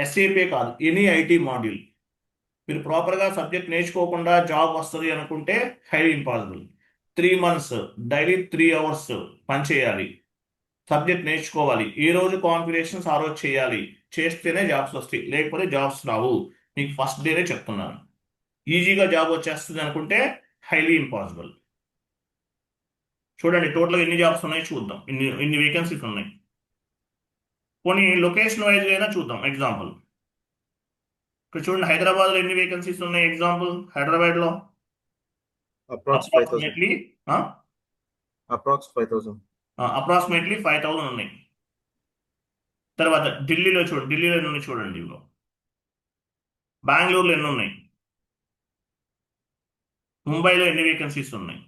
ఎస్ఏపీ కాదు, ఎనీ ఐటీ మాడ్యూల్. మీరు ప్రాపర్గా సబ్జెక్ట్ నేర్చుకోకుండా జాబ్ వస్తుంది అనుకుంటే highly impossible. 3 months daily 3 hours పనిచేయాలి, సబ్జెక్ట్ నేర్చుకోవాలి, ఏ రోజు కాన్ఫిగరేషన్స్ ఆ రోజు చేయాలి, చేస్తేనే జాబ్స్ వస్తాయి, లేకపోతే జాబ్స్ రావు. మీకు ఫస్ట్ డేనే చెప్తున్నాను. ఈజీగా జాబ్ వచ్చేస్తుంది అనుకుంటే హైలీ ఇంపాసిబుల్. చూడండి టోటల్గా ఎన్ని జాబ్స్ ఉన్నాయి చూద్దాం, ఇన్ని వేకెన్సీస్ ఉన్నాయి. కొన్ని లొకేషన్ వైజ్ అయినా చూద్దాం. ఎగ్జాంపుల్ ఇక్కడ చూడండి, హైదరాబాద్లో ఎన్ని వేకెన్సీస్ ఉన్నాయి. ఎగ్జాంపుల్ హైదరాబాద్లో అప్రాక్స్ 5,000. Approximately approx 5,000. అప్రాక్సిమేట్లీ 5,000 ఉన్నాయి. తర్వాత ఢిల్లీలో చూడండి, ఢిల్లీలో ఎన్ని ఉన్నాయి చూడండి. ఇవిలో బెంగళూరులో ఎన్ని ఉన్నాయి, ముంబైలో ఎన్ని వేకెన్సీస్ ఉన్నాయి,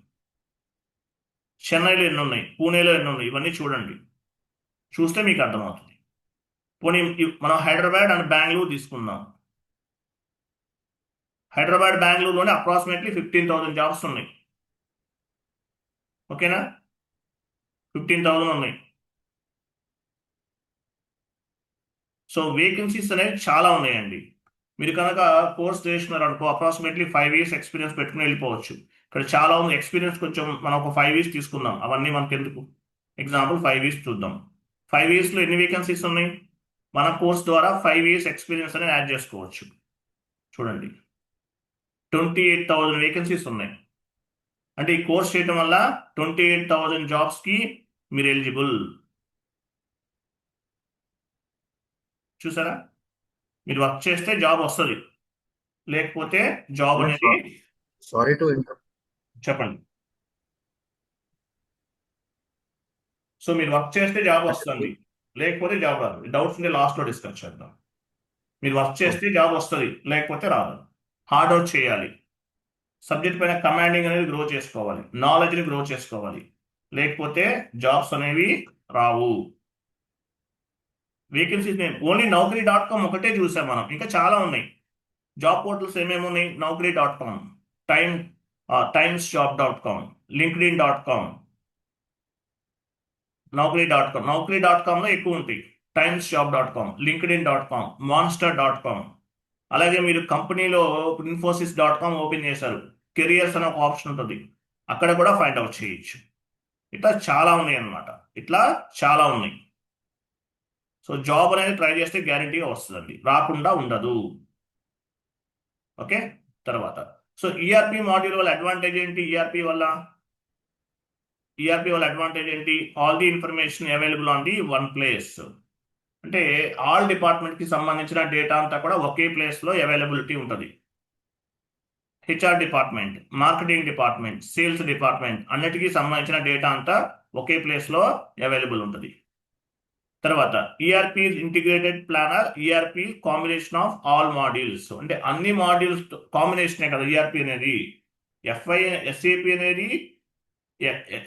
చెన్నైలో ఎన్ని ఉన్నాయి, పూణేలో ఎన్ని ఉన్నాయి, ఇవన్నీ చూడండి. చూస్తే మీకు అర్థమవుతుంది. పోనీ మనం హైదరాబాద్ అండ్ బెంగళూరు తీసుకుందాం. హైదరాబాద్ బెంగళూరులోనే అప్రాక్సిమేట్లీ 15,000 జాబ్స్ ఉన్నాయి. ఓకేనా, 15,000 ఉన్నాయి. సో వేకెన్సీస్ అనేవి చాలా ఉన్నాయండి. మీరు కనుక కోర్స్ చేస్తున్నారు అనుకో, అప్రాక్సిమేట్లీ 5 years ఎక్స్పీరియన్స్ పెట్టుకుని వెళ్ళిపోవచ్చు. ఇక్కడ చాలా ఉంది ఎక్స్పీరియన్స్. కొంచెం మనం ఒక 5 years తీసుకుందాం, అవన్నీ మనకి ఎందుకు. ఎగ్జాంపుల్ 5 years చూద్దాం. 5 yearsలో ఎన్ని వేకెన్సీస్ ఉన్నాయి. మన కోర్స్ ద్వారా 5 years ఎక్స్పీరియన్స్ అనేది యాడ్ చేసుకోవచ్చు. చూడండి 28,000 వేకెన్సీస్ ఉన్నాయి. అంటే ఈ కోర్స్ చేయడం వల్ల 28,000 జాబ్స్కి మీరు ఎలిజిబుల్. చూసారా, మీరు వర్క్ చేస్తే జాబ్ వస్తుంది, లేకపోతే జాబ్ అనేది. Sorry to interrupt. చెప్పండి. సో మీరు వర్క్ చేస్తే జాబ్ వస్తుంది, లేకపోతే జాబ్ రాదు. డౌట్స్ ఉంటే లాస్ట్లో డిస్కస్ చేద్దాం. మీరు వర్క్ చేస్తే జాబ్ వస్తుంది, లేకపోతే రాదు. హార్డ్ వర్క్ చేయాలి, సబ్జెక్ట్ పైన కమాండింగ్ అనేది గ్రో చేసుకోవాలి, నాలెడ్జ్ని గ్రో చేసుకోవాలి, లేకపోతే జాబ్స్ అనేవి రావు. వేకెన్సీస్ నేను ఓన్లీ Naukri.com ఒకటే చూసాం మనం, ఇంకా చాలా ఉన్నాయి. జాబ్ పోర్టల్స్ ఏమేమి ఉన్నాయి. Naukri.com, timesjob.com, linkedin.com, Naukri.com లో ఎక్కువ ఉంటాయి. timesjob.com, linkedin.com, monster.com. అలాగే మీరు కంపెనీలో infosys.com ఓపెన్ చేశారు, కెరియర్స్ అనే ఒక ఆప్షన్ ఉంటుంది, అక్కడ కూడా ఫైండ్ అవుట్ చేయొచ్చు. ఇట్లా చాలా ఉన్నాయి అన్నమాట, ఇట్లా చాలా ఉన్నాయి. సో జాబ్ అనేది ట్రై చేస్తే గ్యారంటీగా వస్తుందండి, రాకుండా ఉండదు. ఓకే, తర్వాత సో ఈఆర్పి మాడ్యూల్ వల్ల అడ్వాంటేజ్ ఏంటి. ఈఆర్పి వల్ల అడ్వాంటేజ్ ఏంటి. All the information available on the one place. అంటే ఆల్ డిపార్ట్మెంట్కి సంబంధించిన డేటా అంతా కూడా ఒకే ప్లేస్లో అవైలబిలిటీ ఉంటుంది. HR department, marketing department, sales department అన్నిటికీ సంబంధించిన డేటా అంతా ఒకే ప్లేస్లో అవైలబుల్ ఉంటుంది. తర్వాత ERP integrated planner. ERP combination of all modules, అంటే అన్ని మాడ్యూల్స్ కాంబినేషనే కదా ఈఆర్పి అనేది.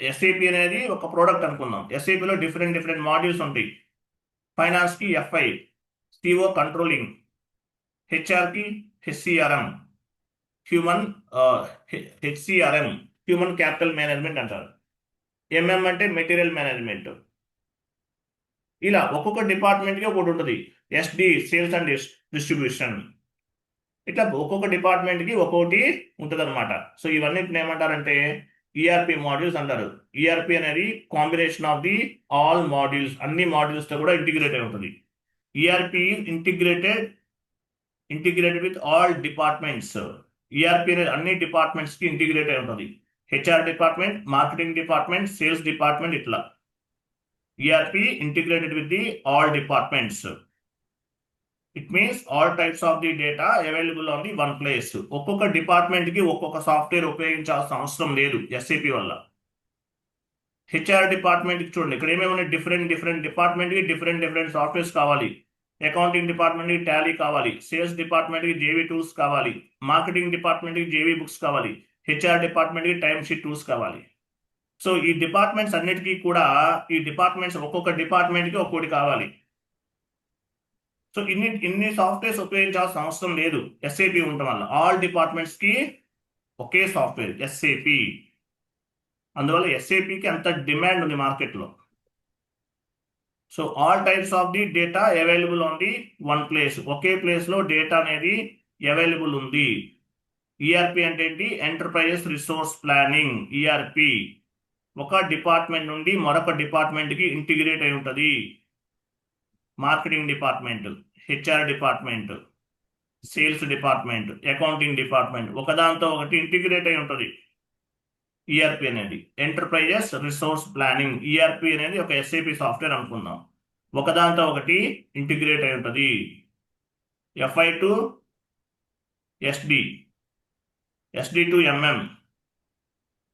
ఎస్ఏపి అనేది ఒక ప్రోడక్ట్ అనుకుందాం. ఎస్ఏపిలో డిఫరెంట్ మాడ్యూల్స్ ఉంటాయి. ఫైనాన్స్కి ఎఫ్ఐ, సిఓ కంట్రోలింగ్, హెచ్ఆర్కి హెచ్సిఆర్ఎం, హ్యూమన్ క్యాపిటల్ మేనేజ్మెంట్ అంటారు. ఎంఎం అంటే మెటీరియల్ మేనేజ్మెంట్. ఇలా ఒక్కొక్క డిపార్ట్మెంట్కి ఒకటి ఉంటుంది. SD sales and distribution. ఇట్లా ఒక్కొక్క డిపార్ట్మెంట్కి ఒక్కొక్కటి ఉంటుంది అనమాట. సో ఇవన్నీ ఏమంటారంటే ఈఆర్పి మాడ్యూల్స్ అంటారు. ఈఆర్పి అనేది combination of the all modules, అన్ని మాడ్యూల్స్తో కూడా ఇంటిగ్రేట్ అయి ఉంటుంది. ERP integrated with all departments. ERP అనేది అన్ని డిపార్ట్మెంట్స్కి ఇంటిగ్రేట్ అయి ఉంటుంది. HR department, marketing department, sales department, ఇట్లా ERP integrated with the all departments. It means all types of the data available on the one place. ఒక్కొక్క డిపార్ట్మెంట్కి ఒక్కొక్క software ఉపయోగించాల్సిన అవసరం లేదు ఎస్ఏపి వల్ల. హెచ్ఆర్ డిపార్ట్మెంట్కి చూడండి, ఇక్కడ ఏమేమి డిఫరెంట్ డిపార్ట్మెంట్కి డిఫరెంట్ సాఫ్ట్వేర్స్ కావాలి. అకౌంటింగ్ డిపార్ట్మెంట్కి టాలీ కావాలి, సేల్స్ డిపార్ట్మెంట్కి జేవీ టూల్స్ కావాలి, మార్కెటింగ్ డిపార్ట్మెంట్కి జేవీ బుక్స్ కావాలి, హెచ్ఆర్ డిపార్ట్మెంట్కి టైమ్ షీట్ టూల్స్ కావాలి. సో ఈ డిపార్ట్మెంట్స్ అన్నిటికీ కూడా ఈ డిపార్ట్మెంట్స్ ఒక్కొక్క డిపార్ట్మెంట్కి ఒక్కొక్కటి కావాలి. సో ఇన్ని సాఫ్ట్వేర్స్ ఉపయోగించాల్సిన అవసరం లేదు ఎస్ఏపి ఉండటం వల్ల. ఆల్ డిపార్ట్మెంట్స్కి ఒకే సాఫ్ట్వేర్ ఎస్ఏపి. అందువల్ల ఎస్ఏపికి అంత డిమాండ్ ఉంది మార్కెట్లో. So all types of the data available on the one place. ఒకే ప్లేస్లో డేటా అనేది అవైలబుల్ ఉంది. ఈఆర్పి అంటే ఏంటి? Enterprises resource planning. ఈఆర్పి ఒక డిపార్ట్మెంట్ నుండి మరొక డిపార్ట్మెంట్కి ఇంటిగ్రేట్ అయి ఉంటుంది. Marketing department, HR department, sales department, accounting department ఒకదాంతో ఒకటి ఇంటిగ్రేట్ అయి ఉంటుంది. ఈఆర్పి అనేది ఎంటర్ప్రైజెస్ రిసోర్స్ ప్లానింగ్. ఈఆర్పి అనేది ఒక ఎస్ఏపి సాఫ్ట్వేర్ అనుకుందాం. ఒకదాంతో ఒకటి ఇంటిగ్రేట్ అయి ఉంటుంది. FI to SD, SD to MM,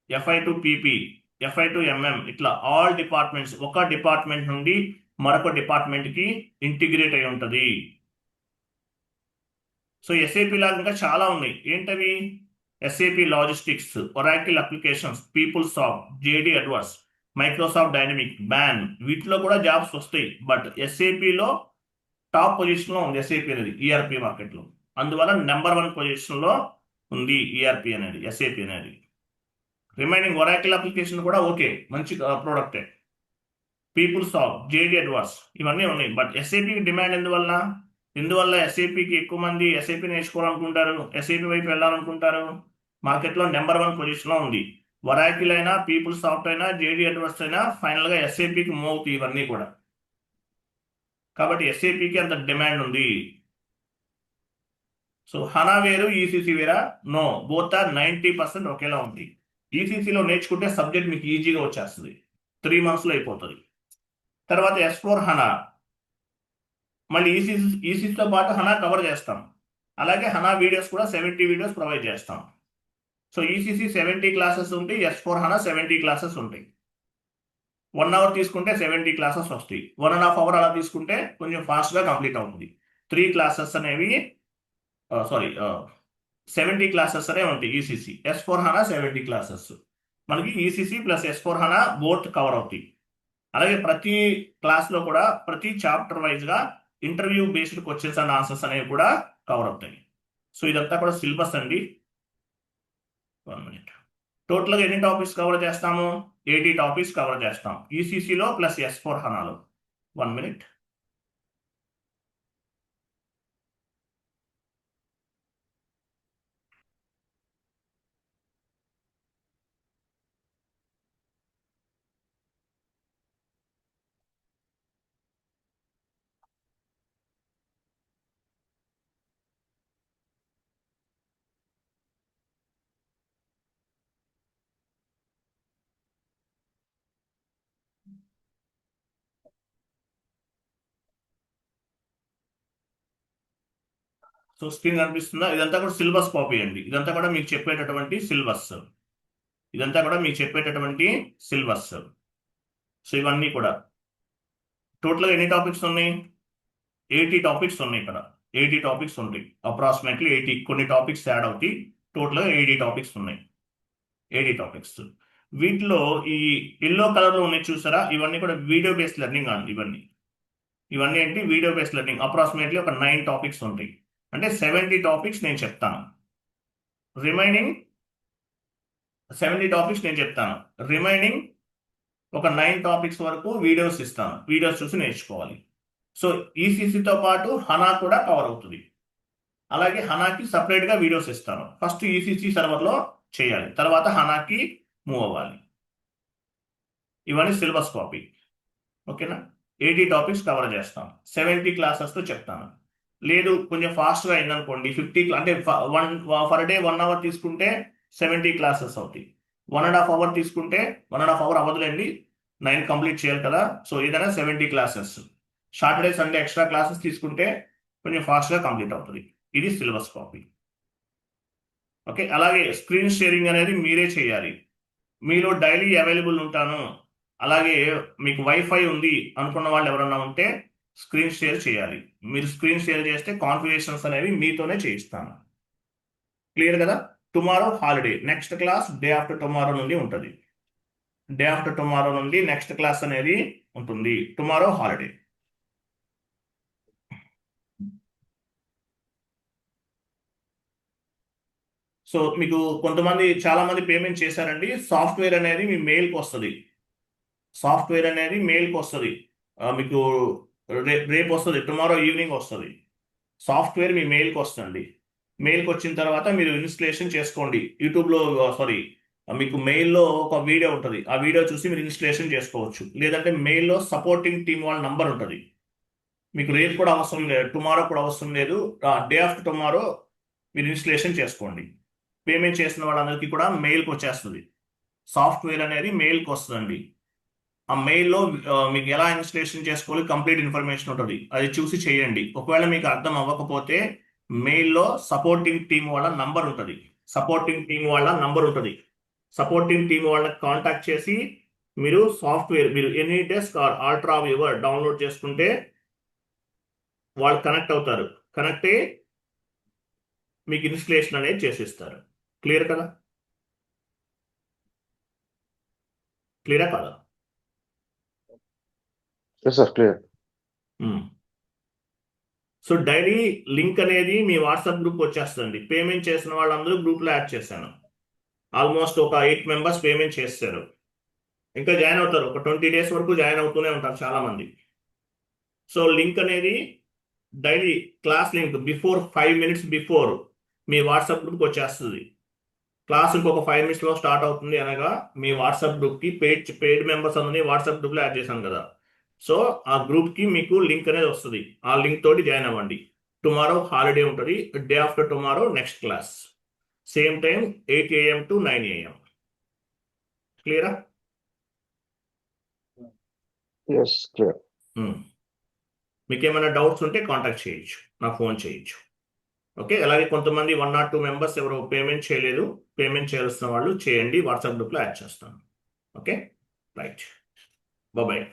FI to PP, FI to MM, ఇట్లా ఆల్ డిపార్ట్మెంట్స్ ఒక డిపార్ట్మెంట్ నుండి మరొక డిపార్ట్మెంట్కి ఇంటిగ్రేట్ అయి ఉంటుంది. సో ఎస్ఏపి లాగా ఇంకా చాలా ఉన్నాయి. ఏంటవి? SAP logistics, Oracle applications, people soft, JD adverse, Microsoft dynamic, ban. వీటిలో కూడా జాబ్స్ వస్తాయి. బట్ ఎస్ఏపిలో టాప్ పొజిషన్లో ఉంది ఎస్ఏపి అనేది ఈఆర్పి మార్కెట్లో. అందువల్ల నెంబర్ 1 పొజిషన్లో ఉంది ఈఆర్పి అనేది, ఎస్ఏపి అనేది. రిమైనింగ్ ఒరాకిల్ అప్లికేషన్ కూడా ఓకే, మంచి ప్రోడక్టే. పీపుల్ సాఫ్ట్, జేడి అడ్వర్స్ ఇవన్నీ ఉన్నాయి. బట్ ఎస్ఏపి డిమాండ్ ఎందువల్ల ఎస్ఏపికి ఎక్కువ మంది ఎస్ఏపి నేర్చుకోవాలనుకుంటారు, ఎస్ఏపి వైపు వెళ్ళాలనుకుంటారు? మార్కెట్లో నెంబర్ 1 పొజిషన్లో ఉంది. ఒరాకిల్ అయినా, పీపుల్ సాఫ్ట్ అయినా, జేడి అడ్వర్స్ అయినా ఫైనల్గా ఎస్ఏపికి మూవ్ అవుతాయి ఇవన్నీ కూడా. కాబట్టి ఎస్ఏపికి అంత డిమాండ్ ఉంది. సో హనా వేరు, ఈసీసీ వేరా? నో, బోత్ ఆర్ 90% ఒకేలా ఉంది. ఈసీసీలో నేర్చుకుంటే సబ్జెక్ట్ మీకు ఈజీగా వచ్చేస్తుంది, 3 monthsలో అయిపోతుంది. తర్వాత S4 హనా, మళ్ళీ ఈసీసీతో పాటు హనా కవర్ చేస్తాం. అలాగే హనా వీడియోస్ కూడా 70 వీడియోస్ ప్రొవైడ్ చేస్తాం. సో ఈసీసీ 70 క్లాసెస్ ఉంటాయి, S4 హనా 70 క్లాసెస్ ఉంటాయి. 1 hour తీసుకుంటే 70 క్లాసెస్ వస్తాయి. 1.5 hour అలా తీసుకుంటే కొంచెం ఫాస్ట్గా కంప్లీట్ అవుతుంది. 3 క్లాసెస్ అనేవి 70 క్లాసెస్ అనే ఉంటాయి ఈసీసీ. S4 HANA 70 classes. మనకి ECC plus S4 HANA both cover అవుతాయి. అలాగే ప్రతి క్లాస్లో కూడా ప్రతి చాప్టర్ వైజ్గా interview based questions and answers అనేవి కూడా కవర్ అవుతాయి. సో ఇదంతా కూడా సిలబస్ అండి. 1 minute. టోటల్గా ఎన్ని టాపిక్స్ కవర్ చేస్తాము? 80 టాపిక్స్ కవర్ చేస్తాం ఈసీసీలో ప్లస్ S4 హనాలో. 1 minute. సో స్క్రీన్ కనిపిస్తుందా? ఇదంతా కూడా సిలబస్ కాపీ అండి. ఇదంతా కూడా మీకు చెప్పేటటువంటి సిలబస్. సో ఇవన్నీ కూడా టోటల్గా ఎన్ని టాపిక్స్ ఉన్నాయి? 80 టాపిక్స్ ఉన్నాయి ఇక్కడ. 80 టాపిక్స్ ఉంటాయి అప్రాక్సిమేట్లీ 80. కొన్ని టాపిక్స్ యాడ్ అవుతాయి. టోటల్గా 80 టాపిక్స్ ఉన్నాయి. 80 టాపిక్స్. వీటిలో ఈ ఎల్లో కలర్లో ఉన్నాయి చూసారా? ఇవన్నీ కూడా వీడియో బేస్డ్ లెర్నింగ్ అండి. ఇవన్నీ ఏంటి? Video based learning. అప్రాక్సిమేట్లీ ఒక 9 టాపిక్స్ ఉంటాయి. అంటే 70 టాపిక్స్ నేను చెప్తాను. రిమైనింగ్ ఒక 9 టాపిక్స్ వరకు వీడియోస్ ఇస్తాను. వీడియోస్ చూసి నేర్చుకోవాలి. సో ఈసీసీతో పాటు హనా కూడా కవర్ అవుతుంది. అలాగే హనాకి సపరేట్గా వీడియోస్ ఇస్తాను. ఫస్ట్ ఈసీసీ సర్వర్లో చేయాలి, తర్వాత హనాకి మూవ్ అవ్వాలి. ఇవన్నీ సిలబస్ కాపీ. ఓకేనా? 80 టాపిక్స్ కవర్ చేస్తాం. 70 క్లాసెస్తో చెప్తాను. లేదు కొంచెం ఫాస్ట్గా అయిందనుకోండి, 50 అంటే ఫర్ డే 1 hour తీసుకుంటే 70 క్లాసెస్ అవుతాయి. 1.5 hour తీసుకుంటే 1.5 hour అవ్వదులేండి, 9 కంప్లీట్ చేయాలి కదా. సో ఏదైనా 70 classes. Saturday Sunday extra classes తీసుకుంటే కొంచెం ఫాస్ట్గా కంప్లీట్ అవుతుంది. ఇది సిలబస్ కాపీ. ఓకే. అలాగే స్క్రీన్ షేరింగ్ అనేది మీరే చేయాలి. మీలో డైలీ అవైలబుల్ ఉంటాను, అలాగే మీకు వైఫై ఉంది అనుకున్న వాళ్ళు ఎవరన్నా ఉంటే స్క్రీన్ షేర్ చేయాలి. మీరు స్క్రీన్ షేర్ చేస్తే కాన్ఫిగరేషన్స్ అనేవి మీతోనే చేయిస్తాను. క్లియర్ కదా? Tomorrow holiday, next class day after tomorrow నుండి ఉంటుంది. డే ఆఫ్టర్ టుమారో నుండి నెక్స్ట్ క్లాస్ అనేది ఉంటుంది. Tomorrow holiday. సో మీకు చాలా మంది పేమెంట్ చేశారండి. సాఫ్ట్వేర్ అనేది మీ మెయిల్కి వస్తుంది. సాఫ్ట్వేర్ అనేది మెయిల్కి వస్తుంది. మీకు రేపు వస్తుంది, టుమారో ఈవినింగ్ వస్తుంది. సాఫ్ట్వేర్ మీ మెయిల్కి వస్తుంది. మెయిల్కి వచ్చిన తర్వాత మీరు ఇన్స్టలేషన్ చేసుకోండి. యూట్యూబ్లో సారీ మీకు మెయిల్లో ఒక వీడియో ఉంటుంది. ఆ వీడియో చూసి మీరు ఇన్స్టలేషన్ చేసుకోవచ్చు. లేదంటే మెయిల్లో సపోర్టింగ్ టీమ్ వాళ్ళ నంబర్ ఉంటుంది. మీకు రేపు కూడా అవసరం లేదు, టుమారో కూడా అవసరం లేదు. డే ఆఫ్టర్ టుమారో మీరు ఇన్స్టలేషన్ చేసుకోండి. పేమెంట్ చేసిన వాళ్ళందరికీ కూడా మెయిల్కి వచ్చేస్తుంది. సాఫ్ట్వేర్ అనేది మెయిల్కి వస్తుందండి. ఆ మెయిల్లో మీకు ఎలా ఇన్స్టలేషన్ చేసుకోవాలి కంప్లీట్ ఇన్ఫర్మేషన్ ఉంటుంది. అది చూసి చేయండి. ఒకవేళ మీకు అర్థం అవ్వకపోతే మెయిల్లో సపోర్టింగ్ టీం వాళ్ళ నంబర్ ఉంటుంది. సపోర్టింగ్ టీం వాళ్ళ నంబర్ ఉంటుంది. సపోర్టింగ్ టీం వాళ్ళకి కాంటాక్ట్ చేసి మీరు any desk or ultra viewer download చేసుకుంటే వాళ్ళు కనెక్ట్ అవుతారు. కనెక్ట్ అయ్యి మీకు ఇన్స్టలేషన్ అనేది చేసిస్తారు. క్లియర్ కదా? క్లియరా కదా? Sir clear. So daily link అనేది మీ వాట్సాప్ గ్రూప్ వచ్చేస్తుంది. పేమెంట్ చేసిన వాళ్ళందరూ గ్రూప్లో యాడ్ చేశాను. ఆల్మోస్ట్ ఒక 8 మెంబర్స్ పేమెంట్ చేస్తారు. ఇంకా జాయిన్ అవుతారు. ఒక 20 days వరకు జాయిన్ అవుతూనే ఉంటారు చాలా మంది. సో లింక్ అనేది daily class link 5 minutes before me WhatsApp గ్రూప్కి వచ్చేస్తుంది. క్లాస్ ఇంకొక 5 minutes లో స్టార్ట్ అవుతుంది అనగా మీ వాట్సాప్ గ్రూప్కి పెయిడ్ మెంబర్స్ అందరినీ వాట్సాప్ గ్రూప్లో యాడ్ చేశాను కదా. సో ఆ గ్రూప్కి మీకు లింక్ అనేది వస్తుంది. ఆ లింక్ తోటి జాయిన్ అవ్వండి. టుమారో హాలిడే ఉంటుంది. Day after tomorrow next class. Same time 8 AM to 9 AM. క్లియరా? Yes clear. మీకు ఏమైనా డౌట్స్ ఉంటే కాంటాక్ట్ చేయొచ్చు, నాకు ఫోన్ చేయొచ్చు. ఓకే. అలాగే కొంతమంది 1 or 2 members ఎవరు పేమెంట్ చేయలేదు, పేమెంట్ చేయాల్సిన వాళ్ళు చేయండి. వాట్సాప్ గ్రూప్లో యాడ్ చేస్తాను. Okay right. బాయ్.